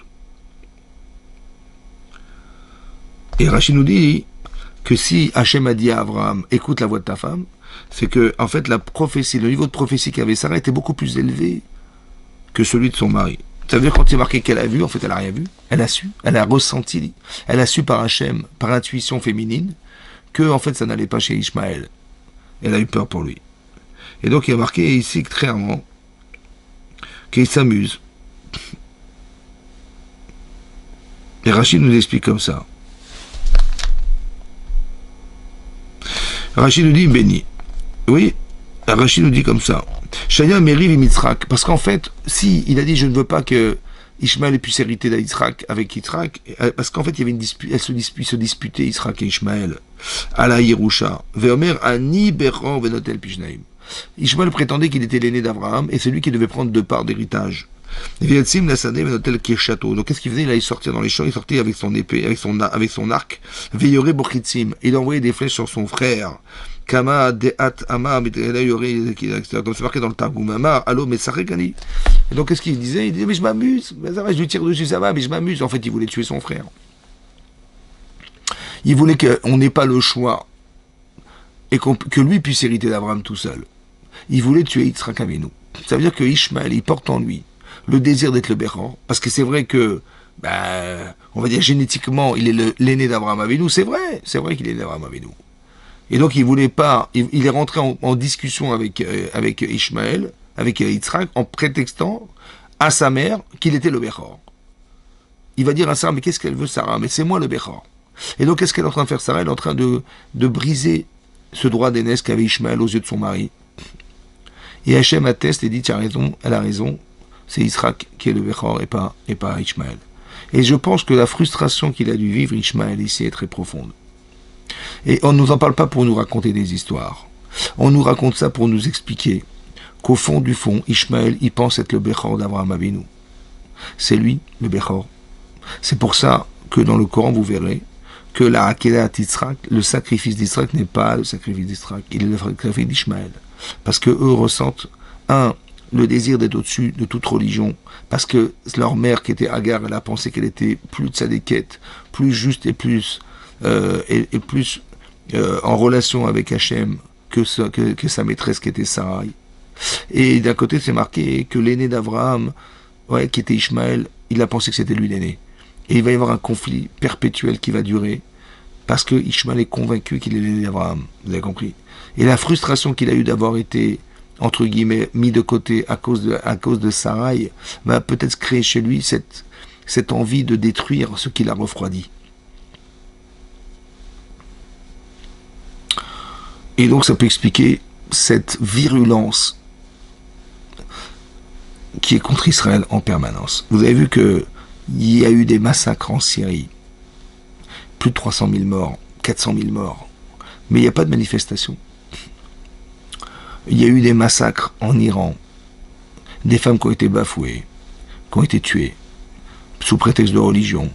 Et Rachid nous dit que si Hachem a dit à Abraham, écoute la voix de ta femme, c'est que en fait la prophétie, le niveau de prophétie qu'avait Sarah était beaucoup plus élevé que celui de son mari. Ça veut dire quand il est marqué qu'elle a vu, en fait elle a rien vu, elle a su, elle a ressenti, elle a su par Hachem, par intuition féminine, que en fait ça n'allait pas chez Ishmaël. Elle a eu peur pour lui. Et donc il est marqué ici très clairement qu'il s'amuse. Et Rachid nous explique comme ça. Rachid nous dit béni. Oui, Rachid nous dit comme ça. Shaya Meriv et Mitzrak. Parce qu'en fait, si il a dit je ne veux pas que Ishmaël puisse hériter d'Yitzhak avec Yitzhak, parce qu'en fait il y avait une dispute, se disputaient Yitzhak et Ishmaël à la Yerusha. Veomer Ani Beran Venotel Pishnaim. Ishmaël prétendait qu'il était l'aîné d'Abraham et c'est lui qui devait prendre 2 parts d'héritage. Vietsim Nassadeh Venotel Kirshato. Donc qu'est-ce qu'il faisait? Il allait sortir dans les champs, il sortait avec son épée, avec son arc. Veyore Bochitzim. Il envoyait des flèches sur son frère. Kama Deat Ama, comme c'est marqué dans le Targum. Amar, allo, mais Sarekani. Et donc qu'est-ce qu'il disait? Il disait, mais je m'amuse, je lui tire dessus, ça va, mais je m'amuse. En fait, il voulait tuer son frère. Il voulait qu'on n'ait pas le choix et que lui puisse hériter d'Abraham tout seul. Il voulait tuer Yitzhak Avinu. Ça veut dire que Ishmaël, il porte en lui le désir d'être le Béran, parce que c'est vrai que, on va dire génétiquement, il est l'aîné d'Abraham Avinu. C'est vrai qu'il est l'aîné d'Abraham Avinu. Et donc il voulait pas, il est rentré en discussion avec Ishmaël, avec Yitzhak, en prétextant à sa mère qu'il était le Béchor. Il va dire à Sarah, mais qu'est-ce qu'elle veut Sarah? Mais c'est moi le Béchor. Et donc qu'est-ce qu'elle est en train de faire Sarah? Elle est en train de briser ce droit d'aînesse qu'avait Ishmaël aux yeux de son mari. Et Hachem atteste et dit, tu as raison, elle a raison, c'est Yitzhak qui est le Béchor et pas Ishmaël. Et je pense que la frustration qu'il a dû vivre Ishmaël ici est très profonde. Et on ne nous en parle pas pour nous raconter des histoires. On nous raconte ça pour nous expliquer qu'au fond du fond, Ishmaël, il pense être le Béchor d'Abraham Avinu. C'est lui, le Béchor. C'est pour ça que dans le Coran, vous verrez que la Akedat Yitzhak, le sacrifice d'Yitzhak n'est pas le sacrifice d'Yitzhak, il est le sacrifice d'Ishmaël. Parce qu'eux ressentent, le désir d'être au-dessus de toute religion, parce que leur mère qui était Agar, elle a pensé qu'elle était plus tzadékette, plus juste et plus en relation avec Hachem que sa maîtresse qui était Sarai. Et d'un côté, c'est marqué que l'aîné d'Abraham, qui était Ishmaël, il a pensé que c'était lui l'aîné. Et il va y avoir un conflit perpétuel qui va durer, parce que Ishmaël est convaincu qu'il est l'aîné d'Abraham. Vous avez compris? Et la frustration qu'il a eue d'avoir été, entre guillemets, mis de côté à cause de Sarai, va peut-être créer chez lui cette envie de détruire ce qu'il a refroidi. Et donc ça peut expliquer cette virulence qui est contre Israël en permanence. Vous avez vu qu'il y a eu des massacres en Syrie, plus de 300 000 morts, 400 000 morts, mais il n'y a pas de manifestation. Il y a eu des massacres en Iran, des femmes qui ont été bafouées, qui ont été tuées, sous prétexte de religion,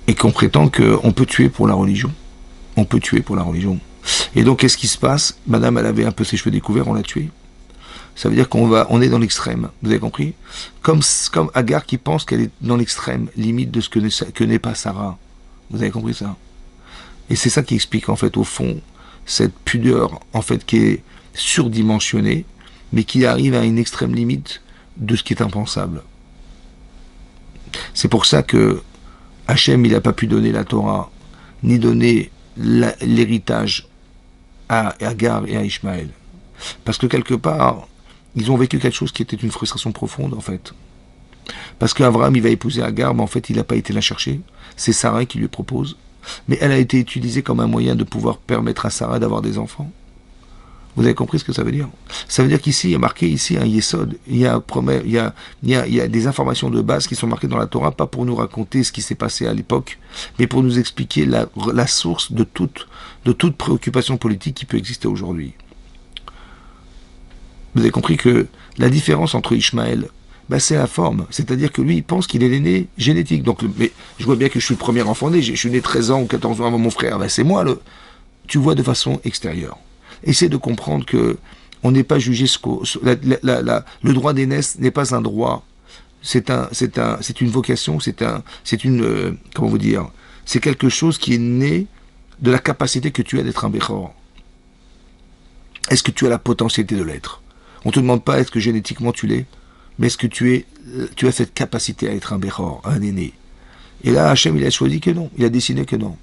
et qu'on prétend qu'on peut tuer pour la religion. On peut tuer pour la religion. Et donc, qu'est-ce qui se passe? Madame, elle avait un peu ses cheveux découverts, on l'a tuée. Ça veut dire on est dans l'extrême. Vous avez compris? Comme Agar qui pense qu'elle est dans l'extrême limite de ce que n'est pas Sarah. Vous avez compris ça? Et c'est ça qui explique, en fait, au fond, cette pudeur, en fait, qui est surdimensionnée, mais qui arrive à une extrême limite de ce qui est impensable. C'est pour ça que Hachem, il n'a pas pu donner la Torah, ni donner l'héritage à Agar et à Ishmaël. Parce que quelque part, ils ont vécu quelque chose qui était une frustration profonde, en fait. Parce qu'Abraham, il va épouser Agar, mais en fait, il n'a pas été la chercher. C'est Sarah qui lui propose. Mais elle a été utilisée comme un moyen de pouvoir permettre à Sarah d'avoir des enfants. Vous avez compris ce que ça veut dire? Ça veut dire qu'ici, il y a marqué ici un yesod. Il y a des informations de base qui sont marquées dans la Torah, pas pour nous raconter ce qui s'est passé à l'époque, mais pour nous expliquer la source de toute préoccupation politique qui peut exister aujourd'hui. Vous avez compris que la différence entre Ishmaël, c'est la forme. C'est-à-dire que lui, il pense qu'il est l'aîné génétique. Donc, mais je vois bien que je suis le premier enfant né, je suis né 13 ans ou 14 ans avant mon frère. C'est moi, tu vois de façon extérieure. Essaie de comprendre que on n'est pas jugé le droit d'aînesse n'est pas un droit, c'est une vocation, comment vous dire, c'est quelque chose qui est né de la capacité que tu as d'être un Béchor. Est-ce que tu as la potentialité de l'être? On te demande pas est-ce que génétiquement tu l'es, mais est-ce que tu as cette capacité à être un Béchor, un aîné? Et là, Hachem, il a choisi que non, il a décidé que non.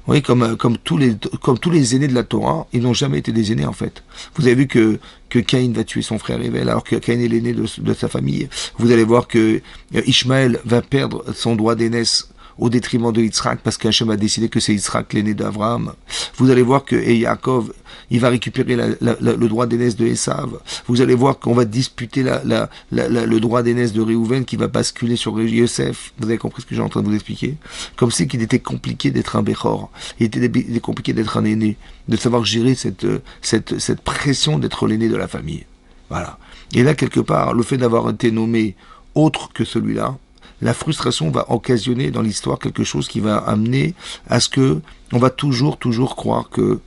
Oui, comme tous les aînés de la Torah, ils n'ont jamais été des aînés en fait. Vous avez vu que Caïn va tuer son frère Hével, alors que Caïn est l'aîné de sa famille. Vous allez voir que Ishmaël va perdre son droit d'aînesse au détriment de Yitzhak, parce qu'Hachem a décidé que c'est Yitzhak l'aîné d'Abraham. Vous allez voir que Yaakov, il va récupérer le droit d'aînesse de Esav. Vous allez voir qu'on va disputer le droit d'aînesse de Réhouven qui va basculer sur Yosef. Vous avez compris ce que j'ai en train de vous expliquer? Comme si qu'il était compliqué d'être un Bechor. Il était compliqué d'être un aîné, de savoir gérer cette pression d'être l'aîné de la famille. Voilà. Et là, quelque part, le fait d'avoir été nommé autre que celui-là, la frustration va occasionner dans l'histoire quelque chose qui va amener à ce que on va toujours croire que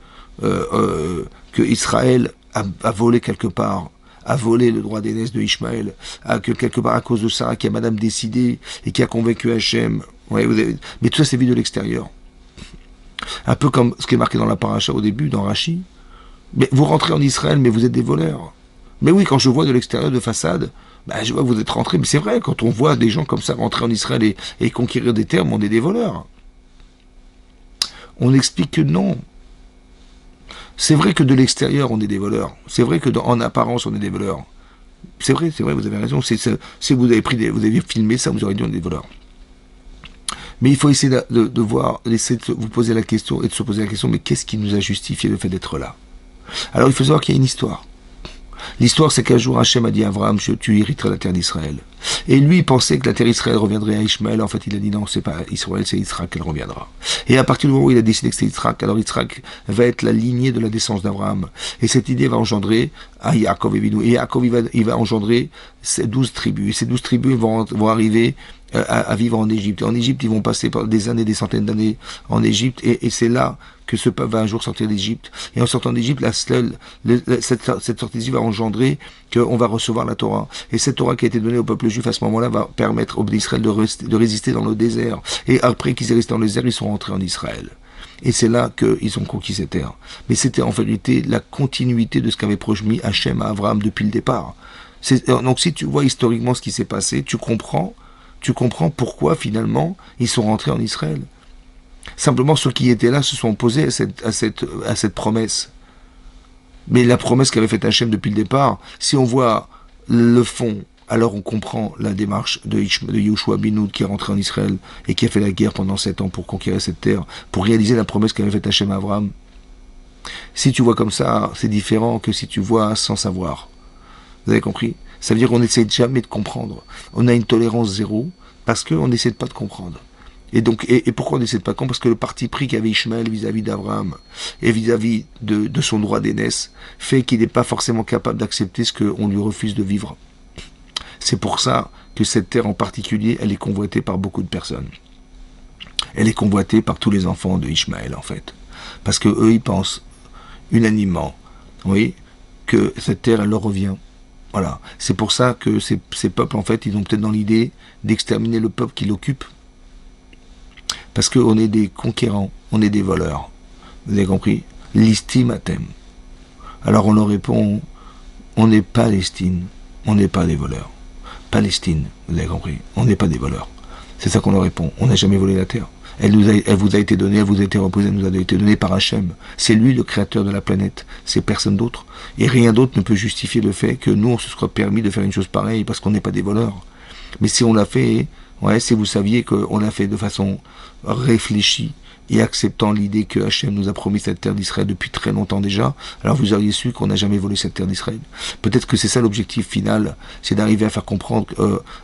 Israël a volé quelque part, a volé le droit d'aînesse de Ishmaël, que quelque part à cause de ça, qui a Madame décidé et qui a convaincu Hachem. Ouais, mais tout ça c'est vu de l'extérieur. Un peu comme ce qui est marqué dans la paracha au début, dans Rashi. Mais vous rentrez en Israël, mais vous êtes des voleurs. Mais oui, quand je vois de l'extérieur de façade, je vois que vous êtes rentrés. Mais c'est vrai, quand on voit des gens comme ça rentrer en Israël et conquérir des terres, on est des voleurs. On explique que non. C'est vrai que de l'extérieur, on est des voleurs. C'est vrai que en apparence, on est des voleurs. C'est vrai, vous avez raison. Si vous avez filmé ça, vous aurez dit on est des voleurs. Mais il faut essayer de voir, essayer de vous poser la question et de se poser la question, mais qu'est-ce qui nous a justifié le fait d'être là? Alors il faut savoir qu'il y a une histoire. L'histoire, c'est qu'un jour, Hachem a dit à Abraham, tu hériteras la terre d'Israël. Et lui, il pensait que la terre d'Israël reviendrait à Ishmaël. En fait, il a dit non, c'est pas Israël, c'est Yitzhak qu'elle reviendra. Et à partir du moment où il a décidé que c'est Yitzhak, alors Yitzhak va être la lignée de la descendance d'Abraham. Et cette idée va engendrer à Yaakov et Vinou. Et Yaakov, il va engendrer ces 12 tribus. Et ces 12 tribus vont arriver à vivre en Égypte. Et en Égypte, ils vont passer par des années, des centaines d'années en Égypte. Et c'est là que ce peuple va un jour sortir d'Égypte. Et en sortant d'Égypte, cette sortie d'Égypte va engendrer qu'on va recevoir la Torah. Et cette Torah qui a été donnée au peuple juif à ce moment-là va permettre aux d'Israël de résister dans le désert. Et après qu'ils aient resté dans le désert, ils sont rentrés en Israël. Et c'est là qu'ils ont conquis cette terre. Mais c'était en vérité la continuité de ce qu'avait promis Hachem à Abraham depuis le départ. Donc si tu vois historiquement ce qui s'est passé, tu comprends pourquoi finalement ils sont rentrés en Israël. Simplement ceux qui étaient là se sont opposés à cette promesse. Mais la promesse qu'avait faite Hachem depuis le départ, si on voit le fond, alors on comprend la démarche de Yehoshua ben Nun qui est rentré en Israël et qui a fait la guerre pendant 7 ans pour conquérir cette terre, pour réaliser la promesse qu'avait faite Hachem à Abraham. Si tu vois comme ça, c'est différent que si tu vois sans savoir. Vous avez compris? Ça veut dire qu'on n'essaie jamais de comprendre. On a une tolérance zéro parce qu'on n'essaie pas de comprendre. Et donc, et pourquoi on n'essaie pas de comprendre? Parce que le parti pris qu'avait Ishmaël vis-à-vis d'Abraham et vis-à-vis de son droit d'aînesse fait qu'il n'est pas forcément capable d'accepter ce qu'on lui refuse de vivre. C'est pour ça que cette terre en particulier, elle est convoitée par beaucoup de personnes. Elle est convoitée par tous les enfants de Ishmaël, en fait. Parce que eux, ils pensent unanimement, oui, que cette terre, elle leur revient. Voilà. C'est pour ça que ces peuples, en fait, ils ont peut-être dans l'idée d'exterminer le peuple qui l'occupe. Parce qu'on est des conquérants, on est des voleurs. Vous avez compris? L'istimatem. Alors on leur répond, on n'est pas Palestine, on n'est pas des voleurs. Palestine, vous avez compris? On n'est pas des voleurs. C'est ça qu'on leur répond. On n'a jamais volé la terre. Elle vous a été donnée, elle vous a été reposée, elle nous a été donnée par Hachem. C'est lui le créateur de la planète, c'est personne d'autre. Et rien d'autre ne peut justifier le fait que nous, on se soit permis de faire une chose pareille parce qu'on n'est pas des voleurs. Mais si on l'a fait, ouais, si vous saviez qu'on l'a fait de façon réfléchie et acceptant l'idée que Hachem nous a promis cette terre d'Israël depuis très longtemps déjà, alors vous auriez su qu'on n'a jamais volé cette terre d'Israël. Peut-être que c'est ça l'objectif final, c'est d'arriver à faire comprendre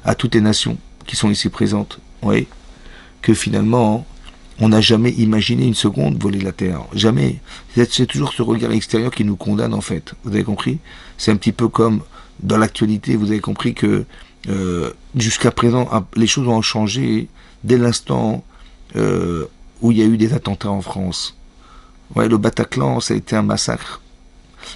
à toutes les nations qui sont ici présentes, ouais, que finalement, on n'a jamais imaginé une seconde voler la terre. Jamais. C'est toujours ce regard extérieur qui nous condamne, en fait. Vous avez compris? C'est un petit peu comme dans l'actualité, vous avez compris que jusqu'à présent, les choses ont changé dès l'instant où il y a eu des attentats en France. Ouais, le Bataclan, ça a été un massacre.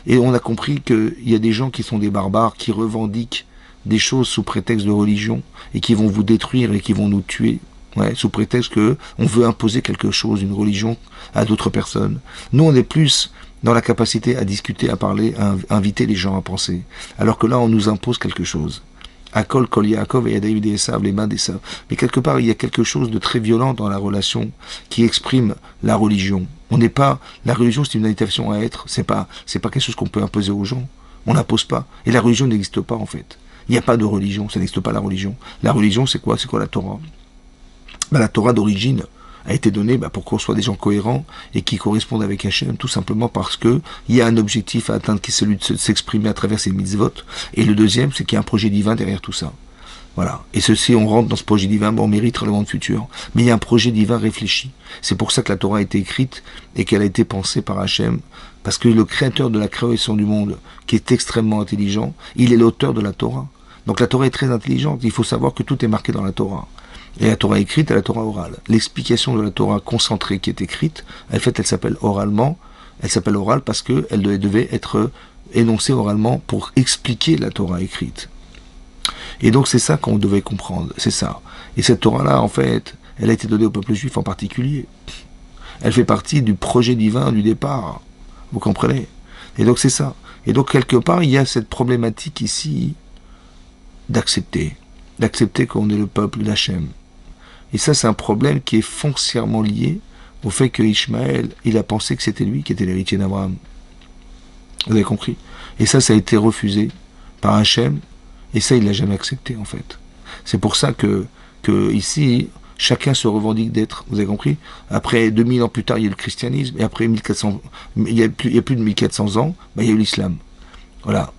Et on a compris qu'il y a des gens qui sont des barbares, qui revendiquent des choses sous prétexte de religion, et qui vont vous détruire et qui vont nous tuer. Ouais, sous prétexte que on veut imposer quelque chose, une religion, à d'autres personnes. Nous, on est plus dans la capacité à discuter, à parler, à inviter les gens à penser. Alors que là, on nous impose quelque chose. Akol, Kol Yaakov et David et Esav, les mains d'Esav. Mais quelque part, il y a quelque chose de très violent dans la relation qui exprime la religion. On n'est pas, la religion, c'est une invitation à être. C'est pas quelque chose qu'on peut imposer aux gens. On n'impose pas. Et la religion n'existe pas, en fait. Il n'y a pas de religion. Ça n'existe pas, la religion. La religion, c'est quoi? C'est quoi la Torah? Ben, la Torah d'origine a été donnée pour qu'on soit des gens cohérents et qui correspondent avec Hachem, tout simplement parce que il y a un objectif à atteindre qui est celui de s'exprimer à travers ces mitzvot. Et le deuxième, c'est qu'il y a un projet divin derrière tout ça. Voilà. Et ceci, on rentre dans ce projet divin, on mérite le monde futur. Mais il y a un projet divin réfléchi. C'est pour ça que la Torah a été écrite et qu'elle a été pensée par Hachem. Parce que le créateur de la création du monde, qui est extrêmement intelligent, il est l'auteur de la Torah. Donc la Torah est très intelligente. Il faut savoir que tout est marqué dans la Torah. Et la Torah écrite et la Torah orale. L'explication de la Torah concentrée qui est écrite, en fait, elle s'appelle oralement. Elle s'appelle orale parce qu'elle devait être énoncée oralement pour expliquer la Torah écrite. Et donc c'est ça qu'on devait comprendre, c'est ça. Et cette Torah-là, en fait, elle a été donnée au peuple juif en particulier. Elle fait partie du projet divin du départ. Vous comprenez? Et donc c'est ça. Et donc quelque part, il y a cette problématique ici d'accepter qu'on est le peuple d'Hachem. Et ça, c'est un problème qui est foncièrement lié au fait que Ishmaël, il a pensé que c'était lui qui était l'héritier d'Abraham. Vous avez compris? Et ça a été refusé par Hachem. Et ça, il l'a jamais accepté, en fait. C'est pour ça que ici, chacun se revendique d'être. Vous avez compris? Après 2000 ans plus tard, il y a eu le christianisme. Et après 1400, il y a plus de 1400 ans, il y a eu l'islam. Voilà.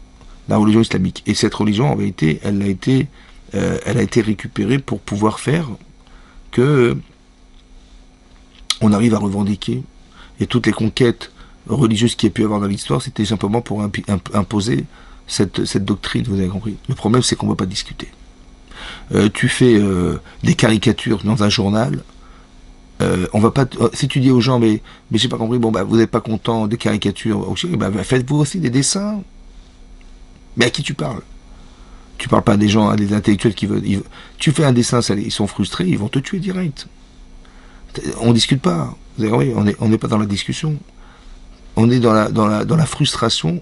La religion islamique. Et cette religion, en vérité, elle a été récupérée pour pouvoir faire que on arrive à revendiquer. Et toutes les conquêtes religieuses qu'il y a pu avoir dans l'histoire, c'était simplement pour imposer cette doctrine, vous avez compris. Le problème, c'est qu'on ne peut pas discuter. Tu fais des caricatures dans un journal, on va pas. Si tu dis aux gens, mais j'ai pas compris, vous n'êtes pas content des caricatures, faites-vous aussi des dessins. Mais à qui tu parles? Tu parles pas à des gens, à des intellectuels qui veulent. Tu fais un dessin, ils sont frustrés, ils vont te tuer direct. On discute pas. Vous avez compris, on n'est pas dans la discussion. On est dans la frustration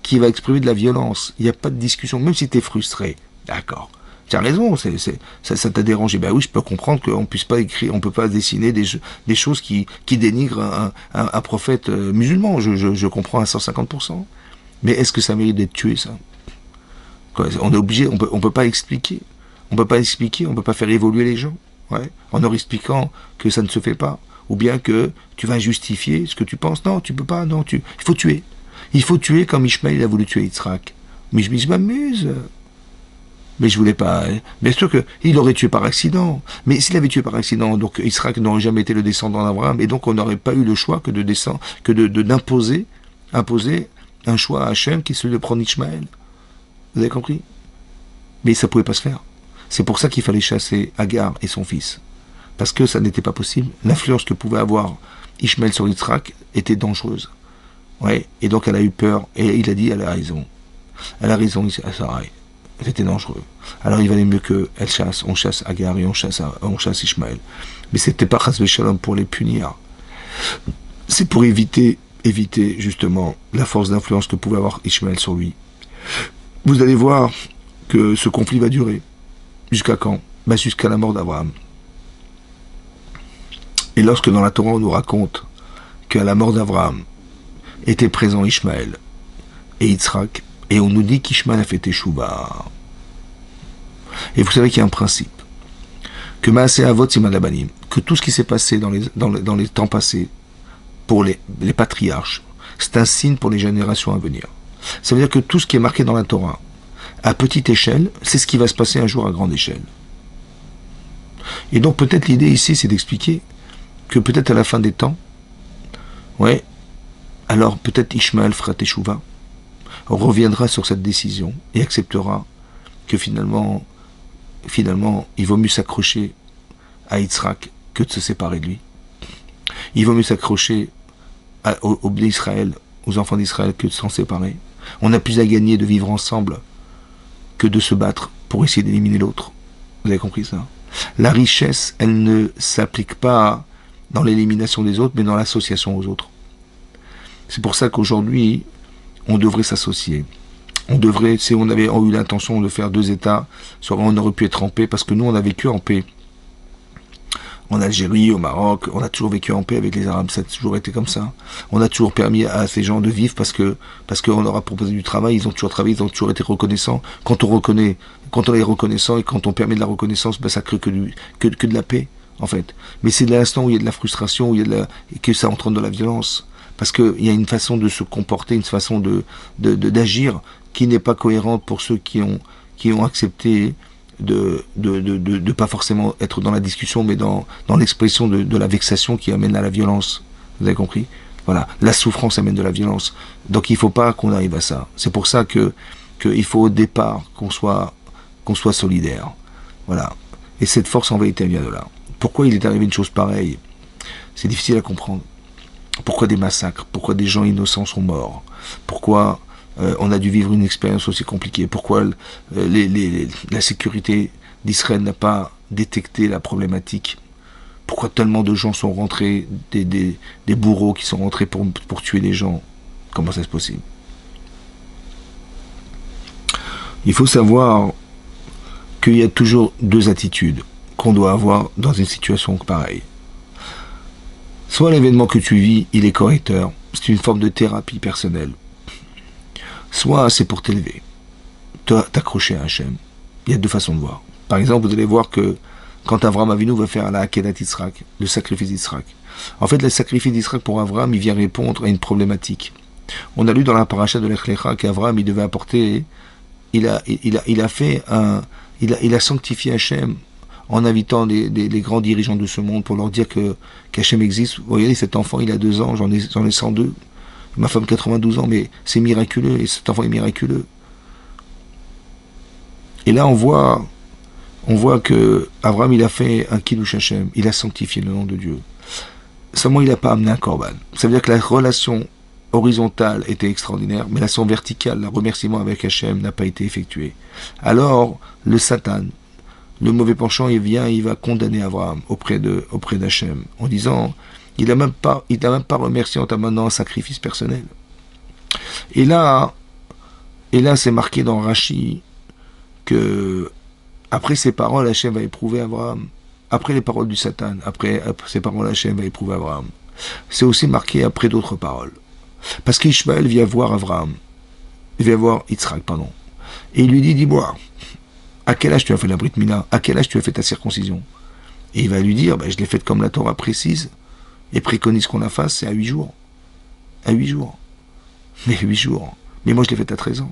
qui va exprimer de la violence. Il n'y a pas de discussion, même si tu es frustré. D'accord. Tu as raison, ça t'a dérangé. Ben oui, je peux comprendre qu'on puisse pas écrire, on peut pas dessiner des choses qui dénigrent un prophète musulman. Je comprends à 150%. Mais est-ce que ça mérite d'être tué, ça? On est obligé, on peut pas expliquer. On peut pas faire évoluer les gens. Ouais, en leur expliquant que ça ne se fait pas. Ou bien que tu vas justifier ce que tu penses. Non, tu peux pas, non, il faut tuer. Il faut tuer comme Ishmaël a voulu tuer Yitzhak. Mais je m'amuse. Mais je voulais pas. Bien sûr qu'il aurait tué par accident. Mais s'il avait tué par accident, donc Yitzhak n'aurait jamais été le descendant d'Abraham. Et donc on n'aurait pas eu le choix que d'imposer un choix à Hachem qui est celui de prendre Ishmaël. Vous avez compris? Mais ça pouvait pas se faire. C'est pour ça qu'il fallait chasser Agar et son fils. Parce que ça n'était pas possible. L'influence que pouvait avoir Ishmaël sur Yitzhak était dangereuse. Ouais, et donc elle a eu peur, et il a dit, elle a raison. Elle a raison, Sarai. C'était dangereux. Alors il valait mieux on chasse Agar et on chasse Ishmaël. Mais c'était pas Chas v'Shalom pour les punir. C'est pour éviter justement la force d'influence que pouvait avoir Ishmaël sur lui. Vous allez voir que ce conflit va durer. Jusqu'à quand? Jusqu'à la mort d'Abraham. Et lorsque dans la Torah on nous raconte qu'à la mort d'Abraham, était présent Ishmaël et Yitzhak, et on nous dit qu'Ishmaël a fait Teshuvah. Et vous savez qu'il y a un principe, que Maaseh Avot Siman Labanim, que tout ce qui s'est passé dans les temps passés pour les patriarches, c'est un signe pour les générations à venir. Ça veut dire que tout ce qui est marqué dans la Torah, à petite échelle, c'est ce qui va se passer un jour à grande échelle. Et donc peut-être l'idée ici, c'est d'expliquer que peut-être à la fin des temps, ouais, alors peut-être Ishmaël fera Teshuvah, reviendra sur cette décision et acceptera que finalement, il vaut mieux s'accrocher à Yitzhak que de se séparer de lui. Il vaut mieux s'accrocher aux d'Israël, aux enfants d'Israël, que de s'en séparer. On a plus à gagner de vivre ensemble que de se battre pour essayer d'éliminer l'autre. Vous avez compris ça? La richesse, elle ne s'applique pas dans l'élimination des autres, mais dans l'association aux autres. C'est pour ça qu'aujourd'hui, on devrait s'associer. Si on avait eu l'intention de faire 2 États, on aurait pu être en paix, parce que nous, on a vécu en paix. En Algérie, au Maroc, on a toujours vécu en paix avec les Arabes, ça a toujours été comme ça. On a toujours permis à ces gens de vivre parce qu'on leur a proposé du travail, ils ont toujours travaillé, ils ont toujours été reconnaissants. Quand on est reconnaissant et quand on permet de la reconnaissance, ça crée que de la paix. en fait. Mais c'est l'instant où il y a de la frustration, où il y a et que ça entraîne de la violence. Parce qu'il y a une façon de se comporter, une façon d'agir qui n'est pas cohérente pour ceux qui ont accepté de pas forcément être dans la discussion, mais dans l'expression de la vexation qui amène à la violence. Vous avez compris? Voilà, la souffrance amène de la violence. Donc il ne faut pas qu'on arrive à ça. C'est pour ça qu'il faut au départ qu'on soit solidaire. Voilà. Et cette force en vérité elle vient de là. Pourquoi il est arrivé une chose pareille? C'est difficile à comprendre. Pourquoi des massacres? Pourquoi des gens innocents sont morts? Pourquoi on a dû vivre une expérience aussi compliquée? Pourquoi la sécurité d'Israël n'a pas détecté la problématique? Pourquoi tellement de gens sont rentrés, des bourreaux qui sont rentrés pour tuer des gens? Comment ça se possible? Il faut savoir qu'il y a toujours deux attitudes qu'on doit avoir dans une situation pareille. Soit l'événement que tu vis, il est correcteur, c'est une forme de thérapie personnelle. Soit c'est pour t'élever, t'accrocher à Hachem. Il y a deux façons de voir. Par exemple, vous allez voir que quand Avraham Avinu va faire la Akedat Yitzhak, le sacrifice d'Yitzhak. En fait, le sacrifice d'Yitzhak pour Avraham, il vient répondre à une problématique. On a lu dans la paracha de l'Ech Lecha qu'Avraham, il devait apporter, il a sanctifié Hachem en invitant les grands dirigeants de ce monde pour leur dire qu'Hachem existe. Vous voyez, cet enfant, il a 2 ans, j'en ai 102. Ma femme 92 ans, mais c'est miraculeux, et cet enfant est miraculeux. Et là, on voit que Abraham, il a fait un kiddush Hachem, il a sanctifié le nom de Dieu. Seulement, il n'a pas amené un korban. Ça veut dire que la relation horizontale était extraordinaire, mais la relation verticale, le remerciement avec Hachem n'a pas été effectué. Alors, le Satan, le mauvais penchant, il vient, il va condamner Abraham auprès d'Hachem, en disant, il n'a même pas remercié en t'amenant un sacrifice personnel. Et là, c'est marqué dans Rashi que après ces paroles, Hachem va éprouver Abraham. Après les paroles du Satan, après ces paroles, Hachem va éprouver Abraham. C'est aussi marqué après d'autres paroles. Parce qu'Ishmaël vient voir Abraham. Il vient voir Yitzhak, pardon. Et il lui dit, dis-moi, à quel âge tu as fait la Brit Mila? À quel âge tu as fait ta circoncision? Et il va lui dire, je l'ai faite comme la Torah précise et préconise qu'on la fasse, c'est à 8 jours. À 8 jours. Mais 8 jours. Mais moi je l'ai faite à 13 ans.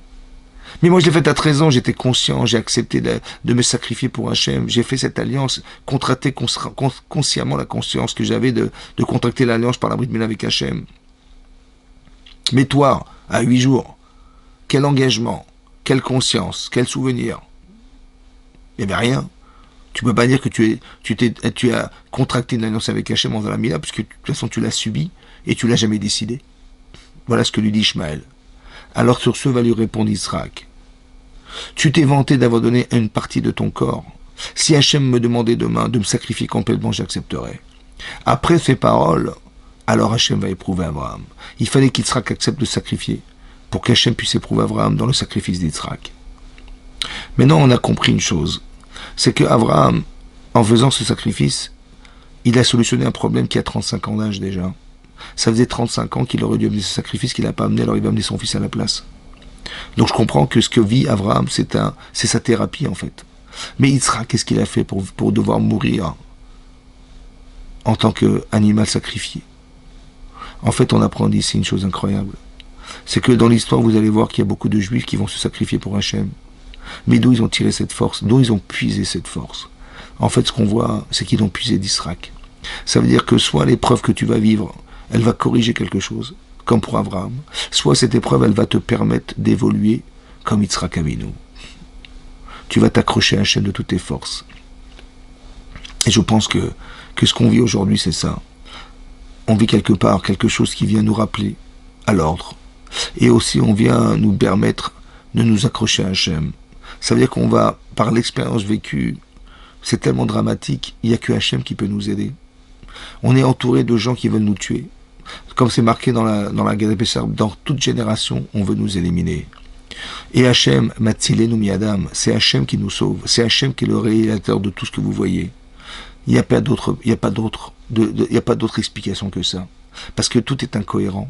Mais moi je l'ai faite à 13 ans, j'étais conscient, j'ai accepté de me sacrifier pour Hachem, j'ai fait cette alliance, contracté consciemment la conscience que j'avais de contracter l'alliance par la Brit Mila avec Hachem. Mais toi, à 8 jours, quel engagement, quelle conscience, quel souvenir? Il n'y avait rien. Tu ne peux pas dire que tu as contracté une alliance avec Hachem en faisant la Mila, puisque de toute façon tu l'as subi et tu ne l'as jamais décidé. Voilà ce que lui dit Ishmaël. Alors sur ce va lui répondre Yitzhak. Tu t'es vanté d'avoir donné une partie de ton corps. Si Hachem me demandait demain de me sacrifier complètement, j'accepterais. Après ces paroles, alors Hachem va éprouver Abraham. Il fallait qu'Yitzhak accepte de sacrifier pour qu'Hachem puisse éprouver Abraham dans le sacrifice d'Yitzhak. Maintenant, on a compris une chose. C'est que Abraham, en faisant ce sacrifice, il a solutionné un problème qui a 35 ans d'âge déjà. Ça faisait 35 ans qu'il aurait dû amener ce sacrifice qu'il n'a pas amené, alors il va amener son fils à la place. Donc je comprends que ce que vit Abraham, c'est sa thérapie en fait. Mais Yitzhak, qu'est-ce qu'il a fait pour devoir mourir en tant qu'animal sacrifié? En fait, on apprend d'ici une chose incroyable. C'est que dans l'histoire, vous allez voir qu'il y a beaucoup de juifs qui vont se sacrifier pour Hachem. Mais d'où ils ont tiré cette force? D'où ils ont puisé cette force? En fait, ce qu'on voit, c'est qu'ils ont puisé d'Yitzhak. Ça veut dire que soit l'épreuve que tu vas vivre, elle va corriger quelque chose, comme pour Abraham, soit cette épreuve, elle va te permettre d'évoluer comme Yitzhak Avinu. Tu vas t'accrocher à Hachem de toutes tes forces. Et je pense que ce qu'on vit aujourd'hui, c'est ça. On vit quelque part quelque chose qui vient nous rappeler à l'ordre. Et aussi, on vient nous permettre de nous accrocher à Hachem. Ça veut dire qu'on va, par l'expérience vécue, c'est tellement dramatique, il n'y a que Hachem qui peut nous aider. On est entouré de gens qui veulent nous tuer. Comme c'est marqué dans la Gadapessar, dans toute génération, on veut nous éliminer. Et Hachem, Matzilenu miadam, c'est Hachem qui nous sauve. C'est Hachem qui est le réalisateur de tout ce que vous voyez. Il n'y a pas d'autre explication que ça. Parce que tout est incohérent.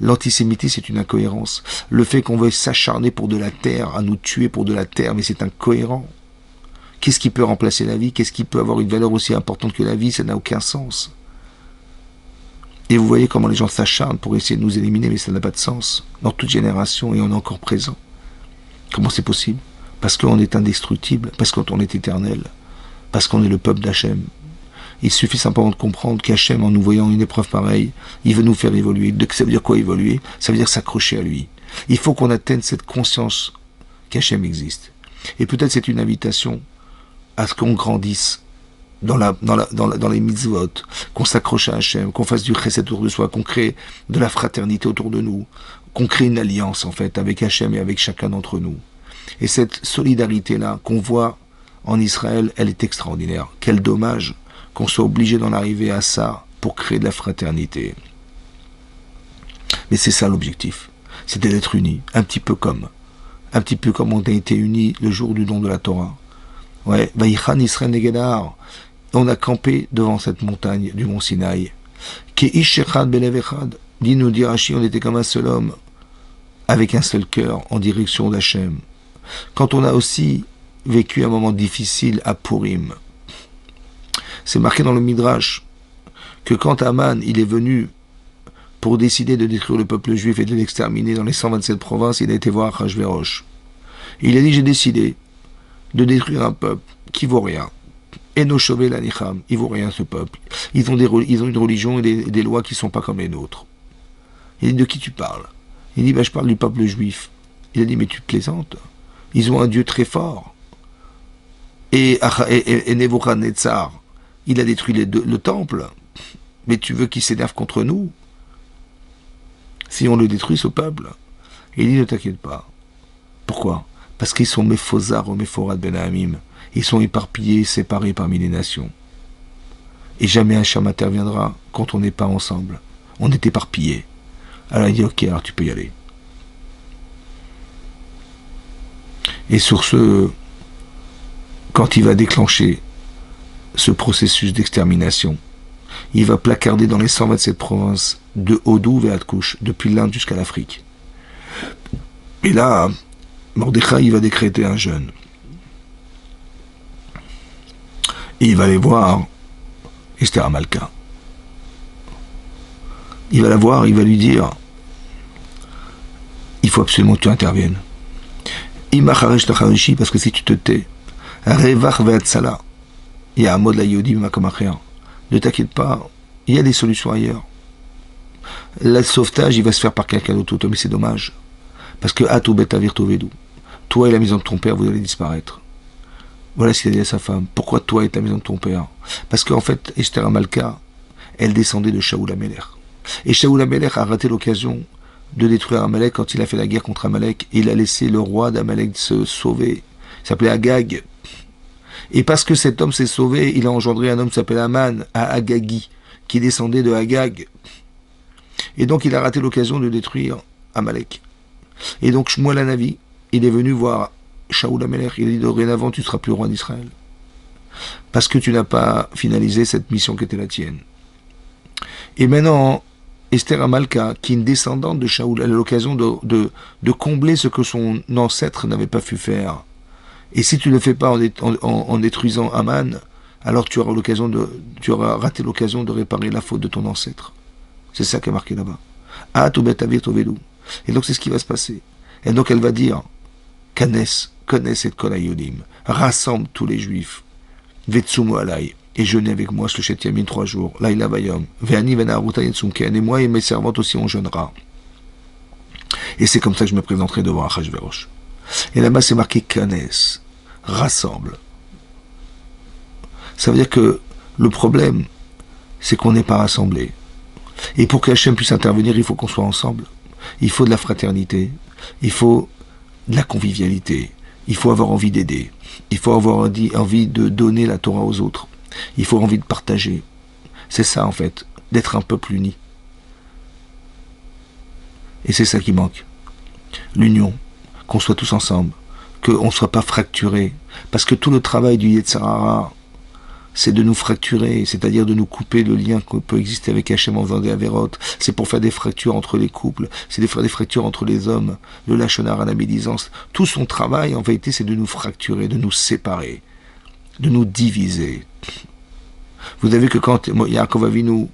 L'antisémitisme, c'est une incohérence. Le fait qu'on veuille s'acharner pour de la terre, à nous tuer pour de la terre, mais c'est incohérent. Qu'est-ce qui peut remplacer la vie? Qu'est-ce qui peut avoir une valeur aussi importante que la vie? Ça n'a aucun sens. Et vous voyez comment les gens s'acharnent pour essayer de nous éliminer, mais ça n'a pas de sens. Dans toute génération, et on est encore présent. Comment c'est possible? Parce qu'on est indestructible, parce qu'on est éternel, parce qu'on est le peuple d'Hachem. Il suffit simplement de comprendre qu'Hachem, en nous voyant une épreuve pareille, il veut nous faire évoluer. Ça veut dire quoi évoluer? Ça veut dire s'accrocher à lui. Il faut qu'on atteigne cette conscience qu'Hachem existe. Et peut-être c'est une invitation à ce qu'on grandisse dans les mitzvot, qu'on s'accroche à Hachem, qu'on fasse du chesed autour de soi, qu'on crée de la fraternité autour de nous, qu'on crée une alliance en fait avec Hachem et avec chacun d'entre nous. Et cette solidarité-là qu'on voit en Israël, elle est extraordinaire. Quel dommage qu'on soit obligé d'en arriver à ça pour créer de la fraternité. Mais c'est ça l'objectif, c'était d'être unis, un petit peu comme on a été unis le jour du don de la Torah. Ouais, Vaïchan Israël Negedar. On a campé devant cette montagne du mont Sinaï. Keish Echad Belev Echad. Dit nous dit Rashi, on était comme un seul homme, avec un seul cœur, en direction d'Hachem. Quand on a aussi vécu un moment difficile à Purim, c'est marqué dans le Midrash que quand Aman il est venu pour décider de détruire le peuple juif et de l'exterminer dans les 127 provinces, il a été voir Achashverosh. Il a dit, j'ai décidé de détruire un peuple qui vaut rien. Et nos chauvet la nicham, il vaut rien ce peuple. Ils ont une religion et des lois qui ne sont pas comme les nôtres. Il dit, de qui tu parles? Il dit, je parle du peuple juif. Il a dit, mais tu plaisantes? Ils ont un Dieu très fort. Et Nebuchadnezzar, il a détruit le temple. Mais tu veux qu'il s'énerve contre nous? Si on le détruit, ce peuple. Et il dit, ne t'inquiète pas. Pourquoi? Parce qu'ils sont Mephozar ou Mephorat Ben Hamim. Ils sont éparpillés, séparés parmi les nations. Et jamais Hachem interviendra quand on n'est pas ensemble. On est éparpillés. Alors il dit, ok, alors tu peux y aller. Et sur ce, quand il va déclencher ce processus d'extermination, il va placarder dans les 127 provinces de Hodou vers Adkouch, depuis l'Inde jusqu'à l'Afrique. Et là, Mordechai, il va décréter un jeûne. Et il va aller voir Esther Amalka. Il va la voir, il va lui dire, il faut absolument que tu interviennes. Imacharesh tacharishi, parce que si tu te tais, Revach ve'atzala, il y a un mot de la Yodi, ne t'inquiète pas, il y a des solutions ailleurs. Le sauvetage, il va se faire par quelqu'un d'autre, mais c'est dommage. Parce que Atou betavir tovedou, toi et la maison de ton père, vous allez disparaître. Voilà ce qu'il a dit à sa femme. Pourquoi toi et la maison de ton père? Parce qu'en fait, Esther Amalka, elle descendait de Shaoul Amelech. Et Shaoul Amelech a raté l'occasion de détruire Amalek quand il a fait la guerre contre Amalek. Il a laissé le roi d'Amalek se sauver. Il s'appelait Agag. Et parce que cet homme s'est sauvé, il a engendré un homme qui s'appelle Aman, à Agagi, qui descendait de Agag. Et donc il a raté l'occasion de détruire Amalek. Et donc Shmuel Hanavi, il est venu voir Shaoul Amelech, il a dit, dorénavant tu ne seras plus roi d'Israël. Parce que tu n'as pas finalisé cette mission qui était la tienne. Et maintenant, Esther Amalka, qui est une descendante de Shaoul, elle a l'occasion de combler ce que son ancêtre n'avait pas pu faire. Et si tu ne le fais pas en détruisant Aman, alors tu auras raté l'occasion de réparer la faute de ton ancêtre. C'est ça qui est marqué là-bas. Ah, tu betavir tovedou. Et donc c'est ce qui va se passer. Et donc elle va dire, Kanes et Kol Hayodim, rassemble tous les juifs, Vetsumu alay, et jeûnez avec moi ce Yamin 3 jours, Laila Bayom, Ve'ani Venaruta Yetzunken, et moi et mes servantes aussi on jeûnera. Et c'est comme ça que je me présenterai devant Achashverosh. Et là-bas c'est marqué Kanes, rassemble. Ça veut dire que le problème, c'est qu'on n'est pas rassemblés. Et pour qu'Hachem puisse intervenir, il faut qu'on soit ensemble. Il faut de la fraternité, il faut de la convivialité, il faut avoir envie d'aider, il faut avoir envie de donner la Torah aux autres, il faut envie de partager. C'est ça en fait, d'être un peuple uni. Et c'est ça qui manque. L'union, qu'on soit tous ensemble, qu'on ne soit pas fracturés. Parce que tout le travail du Yetzer Hara, c'est de nous fracturer, c'est-à-dire de nous couper le lien qui peut exister avec Hachem en faisant des avérotes. C'est pour faire des fractures entre les couples, c'est de faire des fractures entre les hommes, le lachon hara, la médisance. Tout son travail, en vérité, c'est de nous fracturer, de nous séparer. de nous diviser. Vous avez vu que quand Yaakov Avinu,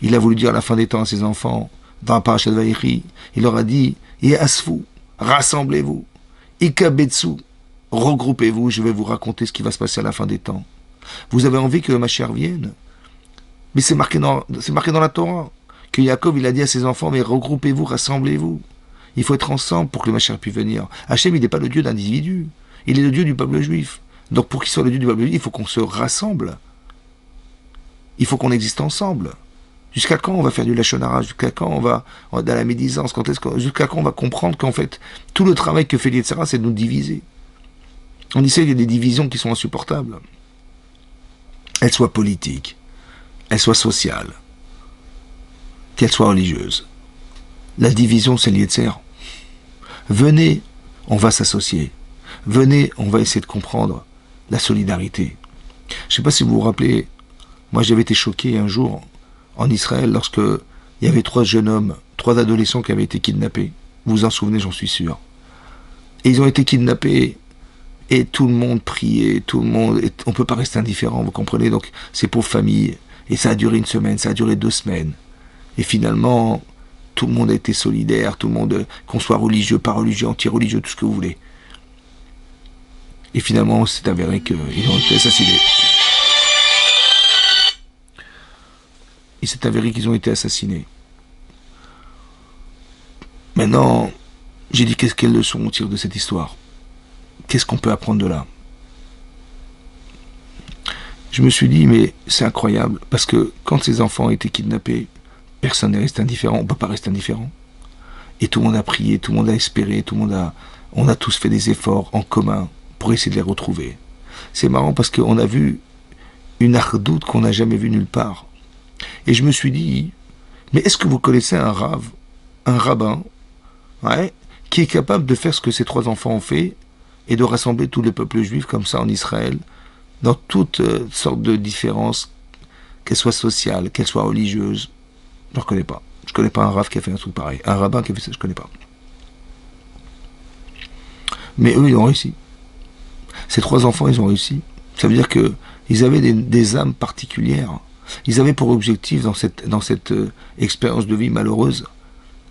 il a voulu dire à la fin des temps à ses enfants, dans la parashat Vaïchi, il leur a dit, Yasfu, rassemblez-vous, Ikabetsu, regroupez-vous, je vais vous raconter ce qui va se passer à la fin des temps. Vous avez envie que le Mashiach vienne, mais c'est marqué dans la Torah, que Yaakov, il a dit à ses enfants, mais regroupez-vous, rassemblez-vous. Il faut être ensemble pour que le Mashiach puisse venir. Hachem, il n'est pas le Dieu d'individus, il est le Dieu du peuple juif. Donc pour qu'il soit le Dieu du peuple juif, il faut qu'on se rassemble. Il faut qu'on existe ensemble. Jusqu'à quand on va faire du Lachon Hara? Jusqu'à quand on va dans la médisance? Jusqu'à quand on va comprendre qu'en fait, tout le travail que fait l'Yetzirah, c'est de nous diviser. On essaie, il y a des divisions qui sont insupportables. Elles soient politiques, elles soient sociales, qu'elles soient religieuses. La division, c'est l'Yetzirah. Venez, on va s'associer. Venez, on va essayer de comprendre la solidarité. Je ne sais pas si vous vous rappelez, moi j'avais été choqué un jour en Israël lorsque il y avait 3 jeunes hommes, 3 adolescents qui avaient été kidnappés. Vous vous en souvenez, j'en suis sûr. Et ils ont été kidnappés et tout le monde priait, on ne peut pas rester indifférent, vous comprenez? Donc ces pauvres familles, et ça a duré 1 semaine, ça a duré 2 semaines. Et finalement, tout le monde a été solidaire, tout le monde, qu'on soit religieux, pas religieux, anti-religieux, tout ce que vous voulez. Et finalement, c'est avéré qu'ils ont été assassinés. Il s'est avéré qu'ils ont été assassinés. Maintenant, j'ai dit quelle leçon on tire de cette histoire? Qu'est-ce qu'on peut apprendre de là? Je me suis dit, mais c'est incroyable, parce que quand ces enfants ont été kidnappés, personne n'est resté indifférent, on ne peut pas rester indifférent. Et tout le monde a prié, tout le monde a espéré, on a tous fait des efforts en commun pour essayer de les retrouver. C'est marrant parce qu'on a vu une ardoute qu'on n'a jamais vue nulle part. Et je me suis dit, mais est-ce que vous connaissez un rabbin, ouais, qui est capable de faire ce que ces 3 enfants ont fait et de rassembler tout le peuple juif comme ça en Israël, dans toutes sortes de différences, qu'elles soient sociales, qu'elles soient religieuses? Je ne reconnais pas. Je ne connais pas un rabbin qui a fait un truc pareil. Un rabbin qui a fait ça, je ne connais pas. Mais eux, ils ont réussi. Ces 3 enfants, ils ont réussi. Ça veut dire qu'ils avaient des âmes particulières. Ils avaient pour objectif, dans cette expérience de vie malheureuse,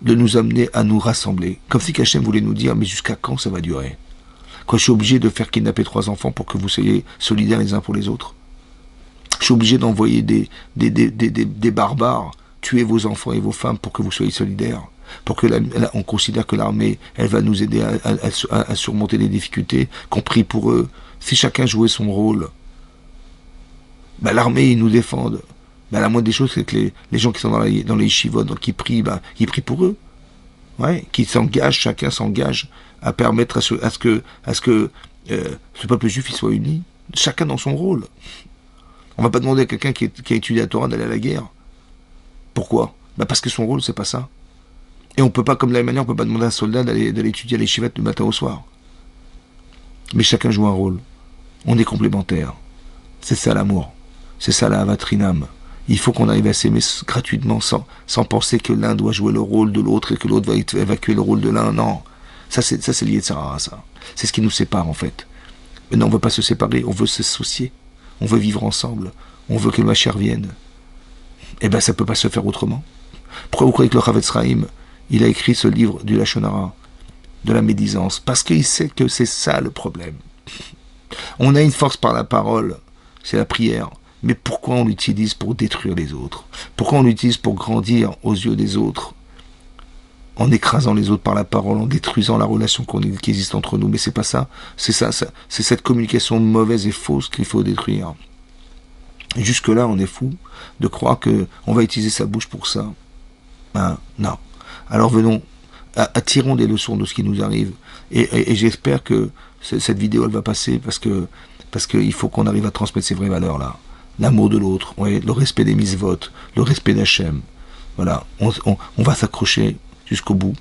de nous amener à nous rassembler. Comme si Hachem voulait nous dire, mais jusqu'à quand ça va durer? Quand je suis obligé de faire kidnapper 3 enfants pour que vous soyez solidaires les uns pour les autres. Je suis obligé d'envoyer des barbares tuer vos enfants et vos femmes pour que vous soyez solidaires. Pour que on considère que l'armée, elle va nous aider à surmonter les difficultés, qu'on prie pour eux. Si chacun jouait son rôle, ben l'armée, ils nous défendent. Ben la moindre des choses, c'est que les gens qui sont dans les yeshivot, donc qui prient, ben, ils prient pour eux. Ouais, qui s'engagent, chacun s'engage à permettre à ce que ce peuple juif il soit uni. Chacun dans son rôle. On va pas demander à quelqu'un qui a étudié la Torah d'aller à la guerre. Pourquoi? Ben parce que son rôle, c'est pas ça. Et on peut pas, comme de la même manière, on peut pas demander à un soldat d'aller étudier les yeshivot du matin au soir. Mais chacun joue un rôle. On est complémentaires. C'est ça l'amour. C'est ça la avatrinam. Il faut qu'on arrive à s'aimer gratuitement sans penser que l'un doit jouer le rôle de l'autre et que l'autre va évacuer le rôle de l'un. Non. Ça c'est lié de ça. C'est ce qui nous sépare en fait. Maintenant, on ne veut pas se séparer, on veut s'associer. On veut vivre ensemble. On veut que le Mashiach vienne. Eh bien, ça ne peut pas se faire autrement. Pourquoi vous croyez que le Chavetz Chaim, il a écrit ce livre du Lachon Hara, de la médisance? Parce qu'il sait que c'est ça le problème. On a une force par la parole, c'est la prière. Mais pourquoi on l'utilise pour détruire les autres? Pourquoi on l'utilise pour grandir aux yeux des autres? En écrasant les autres par la parole, en détruisant la relation qui existe entre nous. Mais c'est pas ça. C'est cette communication mauvaise et fausse qu'il faut détruire. Et jusque-là, on est fou de croire qu'on va utiliser sa bouche pour ça. Ben, non. Alors venons, attirons des leçons de ce qui nous arrive. Et j'espère que cette vidéo, elle va passer parce qu'il faut qu'on arrive à transmettre ces vraies valeurs-là. L'amour de l'autre, ouais, le respect des mitzvot, le respect d'Hachem. Voilà, on va s'accrocher jusqu'au bout.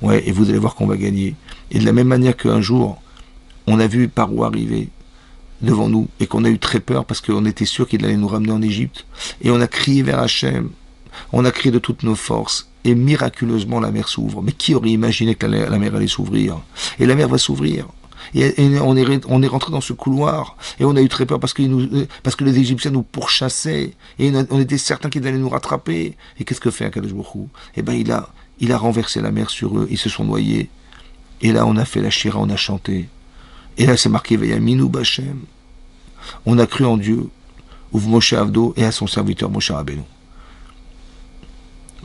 Ouais, et vous allez voir qu'on va gagner. Et de la même manière qu'un jour, on a vu Paro arriver devant nous et qu'on a eu très peur parce qu'on était sûr qu'il allait nous ramener en Égypte. Et on a crié vers Hachem. On a crié de toutes nos forces. Et miraculeusement, la mer s'ouvre. Mais qui aurait imaginé que la mer allait s'ouvrir? Et la mer va s'ouvrir. Et on est rentré dans ce couloir, et on a eu très peur parce que les Égyptiens nous pourchassaient, et on était certains qu'ils allaient nous rattraper. Et qu'est-ce que fait Akadosh Baruch Hu? Eh ben, il a renversé la mer sur eux, ils se sont noyés. Et là, on a fait la shira, on a chanté. Et là, c'est marqué Vayaminu Bachem. On a cru en Dieu, ou Moshe Avdo, et à son serviteur Moshe Rabbeinu.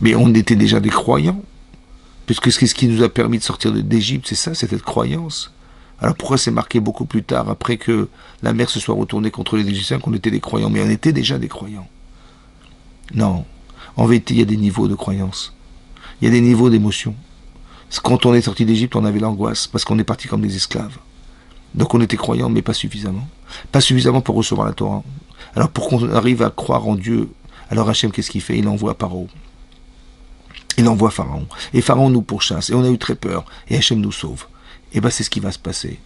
Mais on était déjà des croyants. Puisque ce qui nous a permis de sortir d'Égypte, c'est ça, c'est cette croyance. Alors pourquoi c'est marqué beaucoup plus tard, après que la mer se soit retournée contre les Égyptiens, qu'on était des croyants? Mais on était déjà des croyants. Non. En vérité, il y a des niveaux de croyance. Il y a des niveaux d'émotion. Quand on est sorti d'Égypte, on avait l'angoisse, parce qu'on est parti comme des esclaves. Donc on était croyants, mais pas suffisamment. Pas suffisamment pour recevoir la Torah. Alors pour qu'on arrive à croire en Dieu, alors Hachem, qu'est-ce qu'il fait? Il envoie Paro. Il envoie Pharaon. Et Pharaon nous pourchasse. Et on a eu très peur. Et Hachem nous sauve. Et bien c'est ce qui va se passer.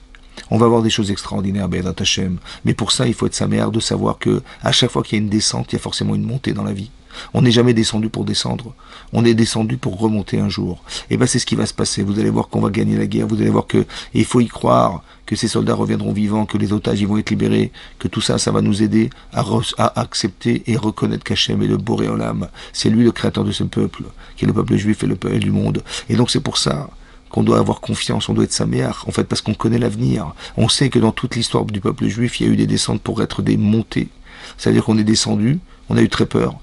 On va voir des choses extraordinaires, Bédat Hachem. Mais pour ça, il faut être sa mère de savoir que à chaque fois qu'il y a une descente, il y a forcément une montée dans la vie. On n'est jamais descendu pour descendre. On est descendu pour remonter un jour. Et bien c'est ce qui va se passer. Vous allez voir qu'on va gagner la guerre. Vous allez voir que il faut y croire, que ces soldats reviendront vivants, que les otages ils vont être libérés, que tout ça, ça va nous aider à accepter et reconnaître qu'Hachem est le Boré Olam. C'est lui le créateur de ce peuple, qui est le peuple juif et le peuple du monde. Et donc c'est pour ça qu'on doit avoir confiance, on doit être sa mère, en fait, parce qu'on connaît l'avenir. On sait que dans toute l'histoire du peuple juif, il y a eu des descentes pour être des montées. C'est-à-dire qu'on est descendu, on a eu très peur,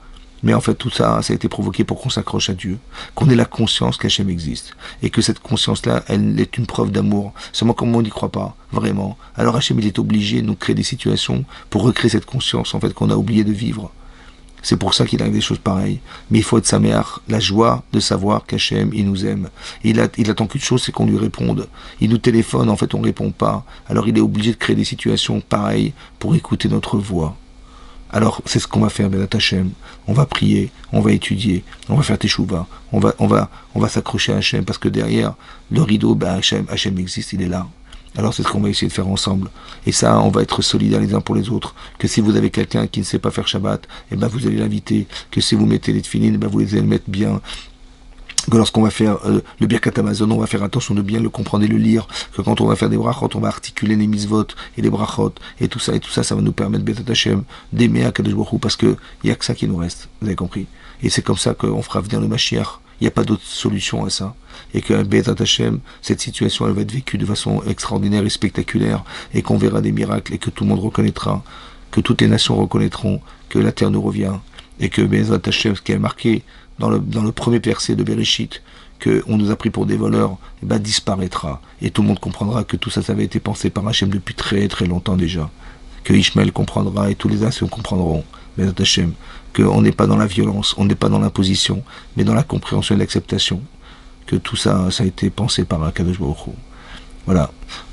mais en fait tout ça, ça a été provoqué pour qu'on s'accroche à Dieu, qu'on ait la conscience qu'Hachem existe, et que cette conscience-là, elle est une preuve d'amour. Seulement comme on n'y croit pas, vraiment, alors Hachem il est obligé de nous créer des situations pour recréer cette conscience, en fait, qu'on a oublié de vivre. C'est pour ça qu'il arrive des choses pareilles. Mais il faut être sa mère, la joie de savoir qu'Hachem, il nous aime. Il attend qu'une chose, c'est qu'on lui réponde. Il nous téléphone, en fait, on ne répond pas. Alors il est obligé de créer des situations pareilles pour écouter notre voix. Alors c'est ce qu'on va faire, Bédat Hachem. On va prier, on va étudier, on va faire teshuva, on va s'accrocher à Hachem, parce que derrière le rideau, Hachem existe, il est là. Alors c'est ce qu'on va essayer de faire ensemble. Et ça, on va être solidaires les uns pour les autres. Que si vous avez quelqu'un qui ne sait pas faire Shabbat, eh ben vous allez l'inviter. Que si vous mettez les tefilines, eh ben vous allez le mettre bien. Que lorsqu'on va faire le Birkat Hamazon, on va faire attention de bien le comprendre et le lire. Que quand on va faire des brachot, on va articuler les mitzvot et les brachot. Et tout ça, ça va nous permettre, Bédat Hachem, d'aimer Akadosh Baruch Hu, parce que il y a que ça qui nous reste. Vous avez compris? Et c'est comme ça qu'on fera venir le Mashiach. Il n'y a pas d'autre solution à ça. Et que Bédat Hachem, cette situation, elle va être vécue de façon extraordinaire et spectaculaire, et qu'on verra des miracles, et que tout le monde reconnaîtra, que toutes les nations reconnaîtront que la terre nous revient, et que Bédat Hachem, ce qui est marqué dans le premier verset de Bereshit, qu'on nous a pris pour des voleurs, eh ben, disparaîtra. Et tout le monde comprendra que tout ça, ça avait été pensé par Hachem depuis très très longtemps déjà. Que Ishmael comprendra, et tous les nations comprendront, Bédat Hachem, qu'on n'est pas dans la violence, on n'est pas dans l'imposition, mais dans la compréhension et l'acceptation. Que tout ça, ça a été pensé par Akadosh Baruch Hu. Voilà,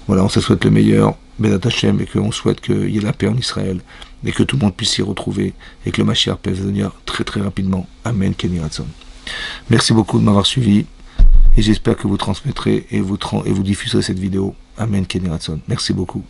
on se souhaite le meilleur, Bédat Hachem, et qu'on souhaite qu'il y ait la paix en Israël, et que tout le monde puisse s'y retrouver, et que le Mashiach puisse venir très très rapidement. Amen, Kenny Ratson. Merci beaucoup de m'avoir suivi, et j'espère que vous transmettrez et vous diffuserez cette vidéo. Amen, Kenny Ratson. Merci beaucoup.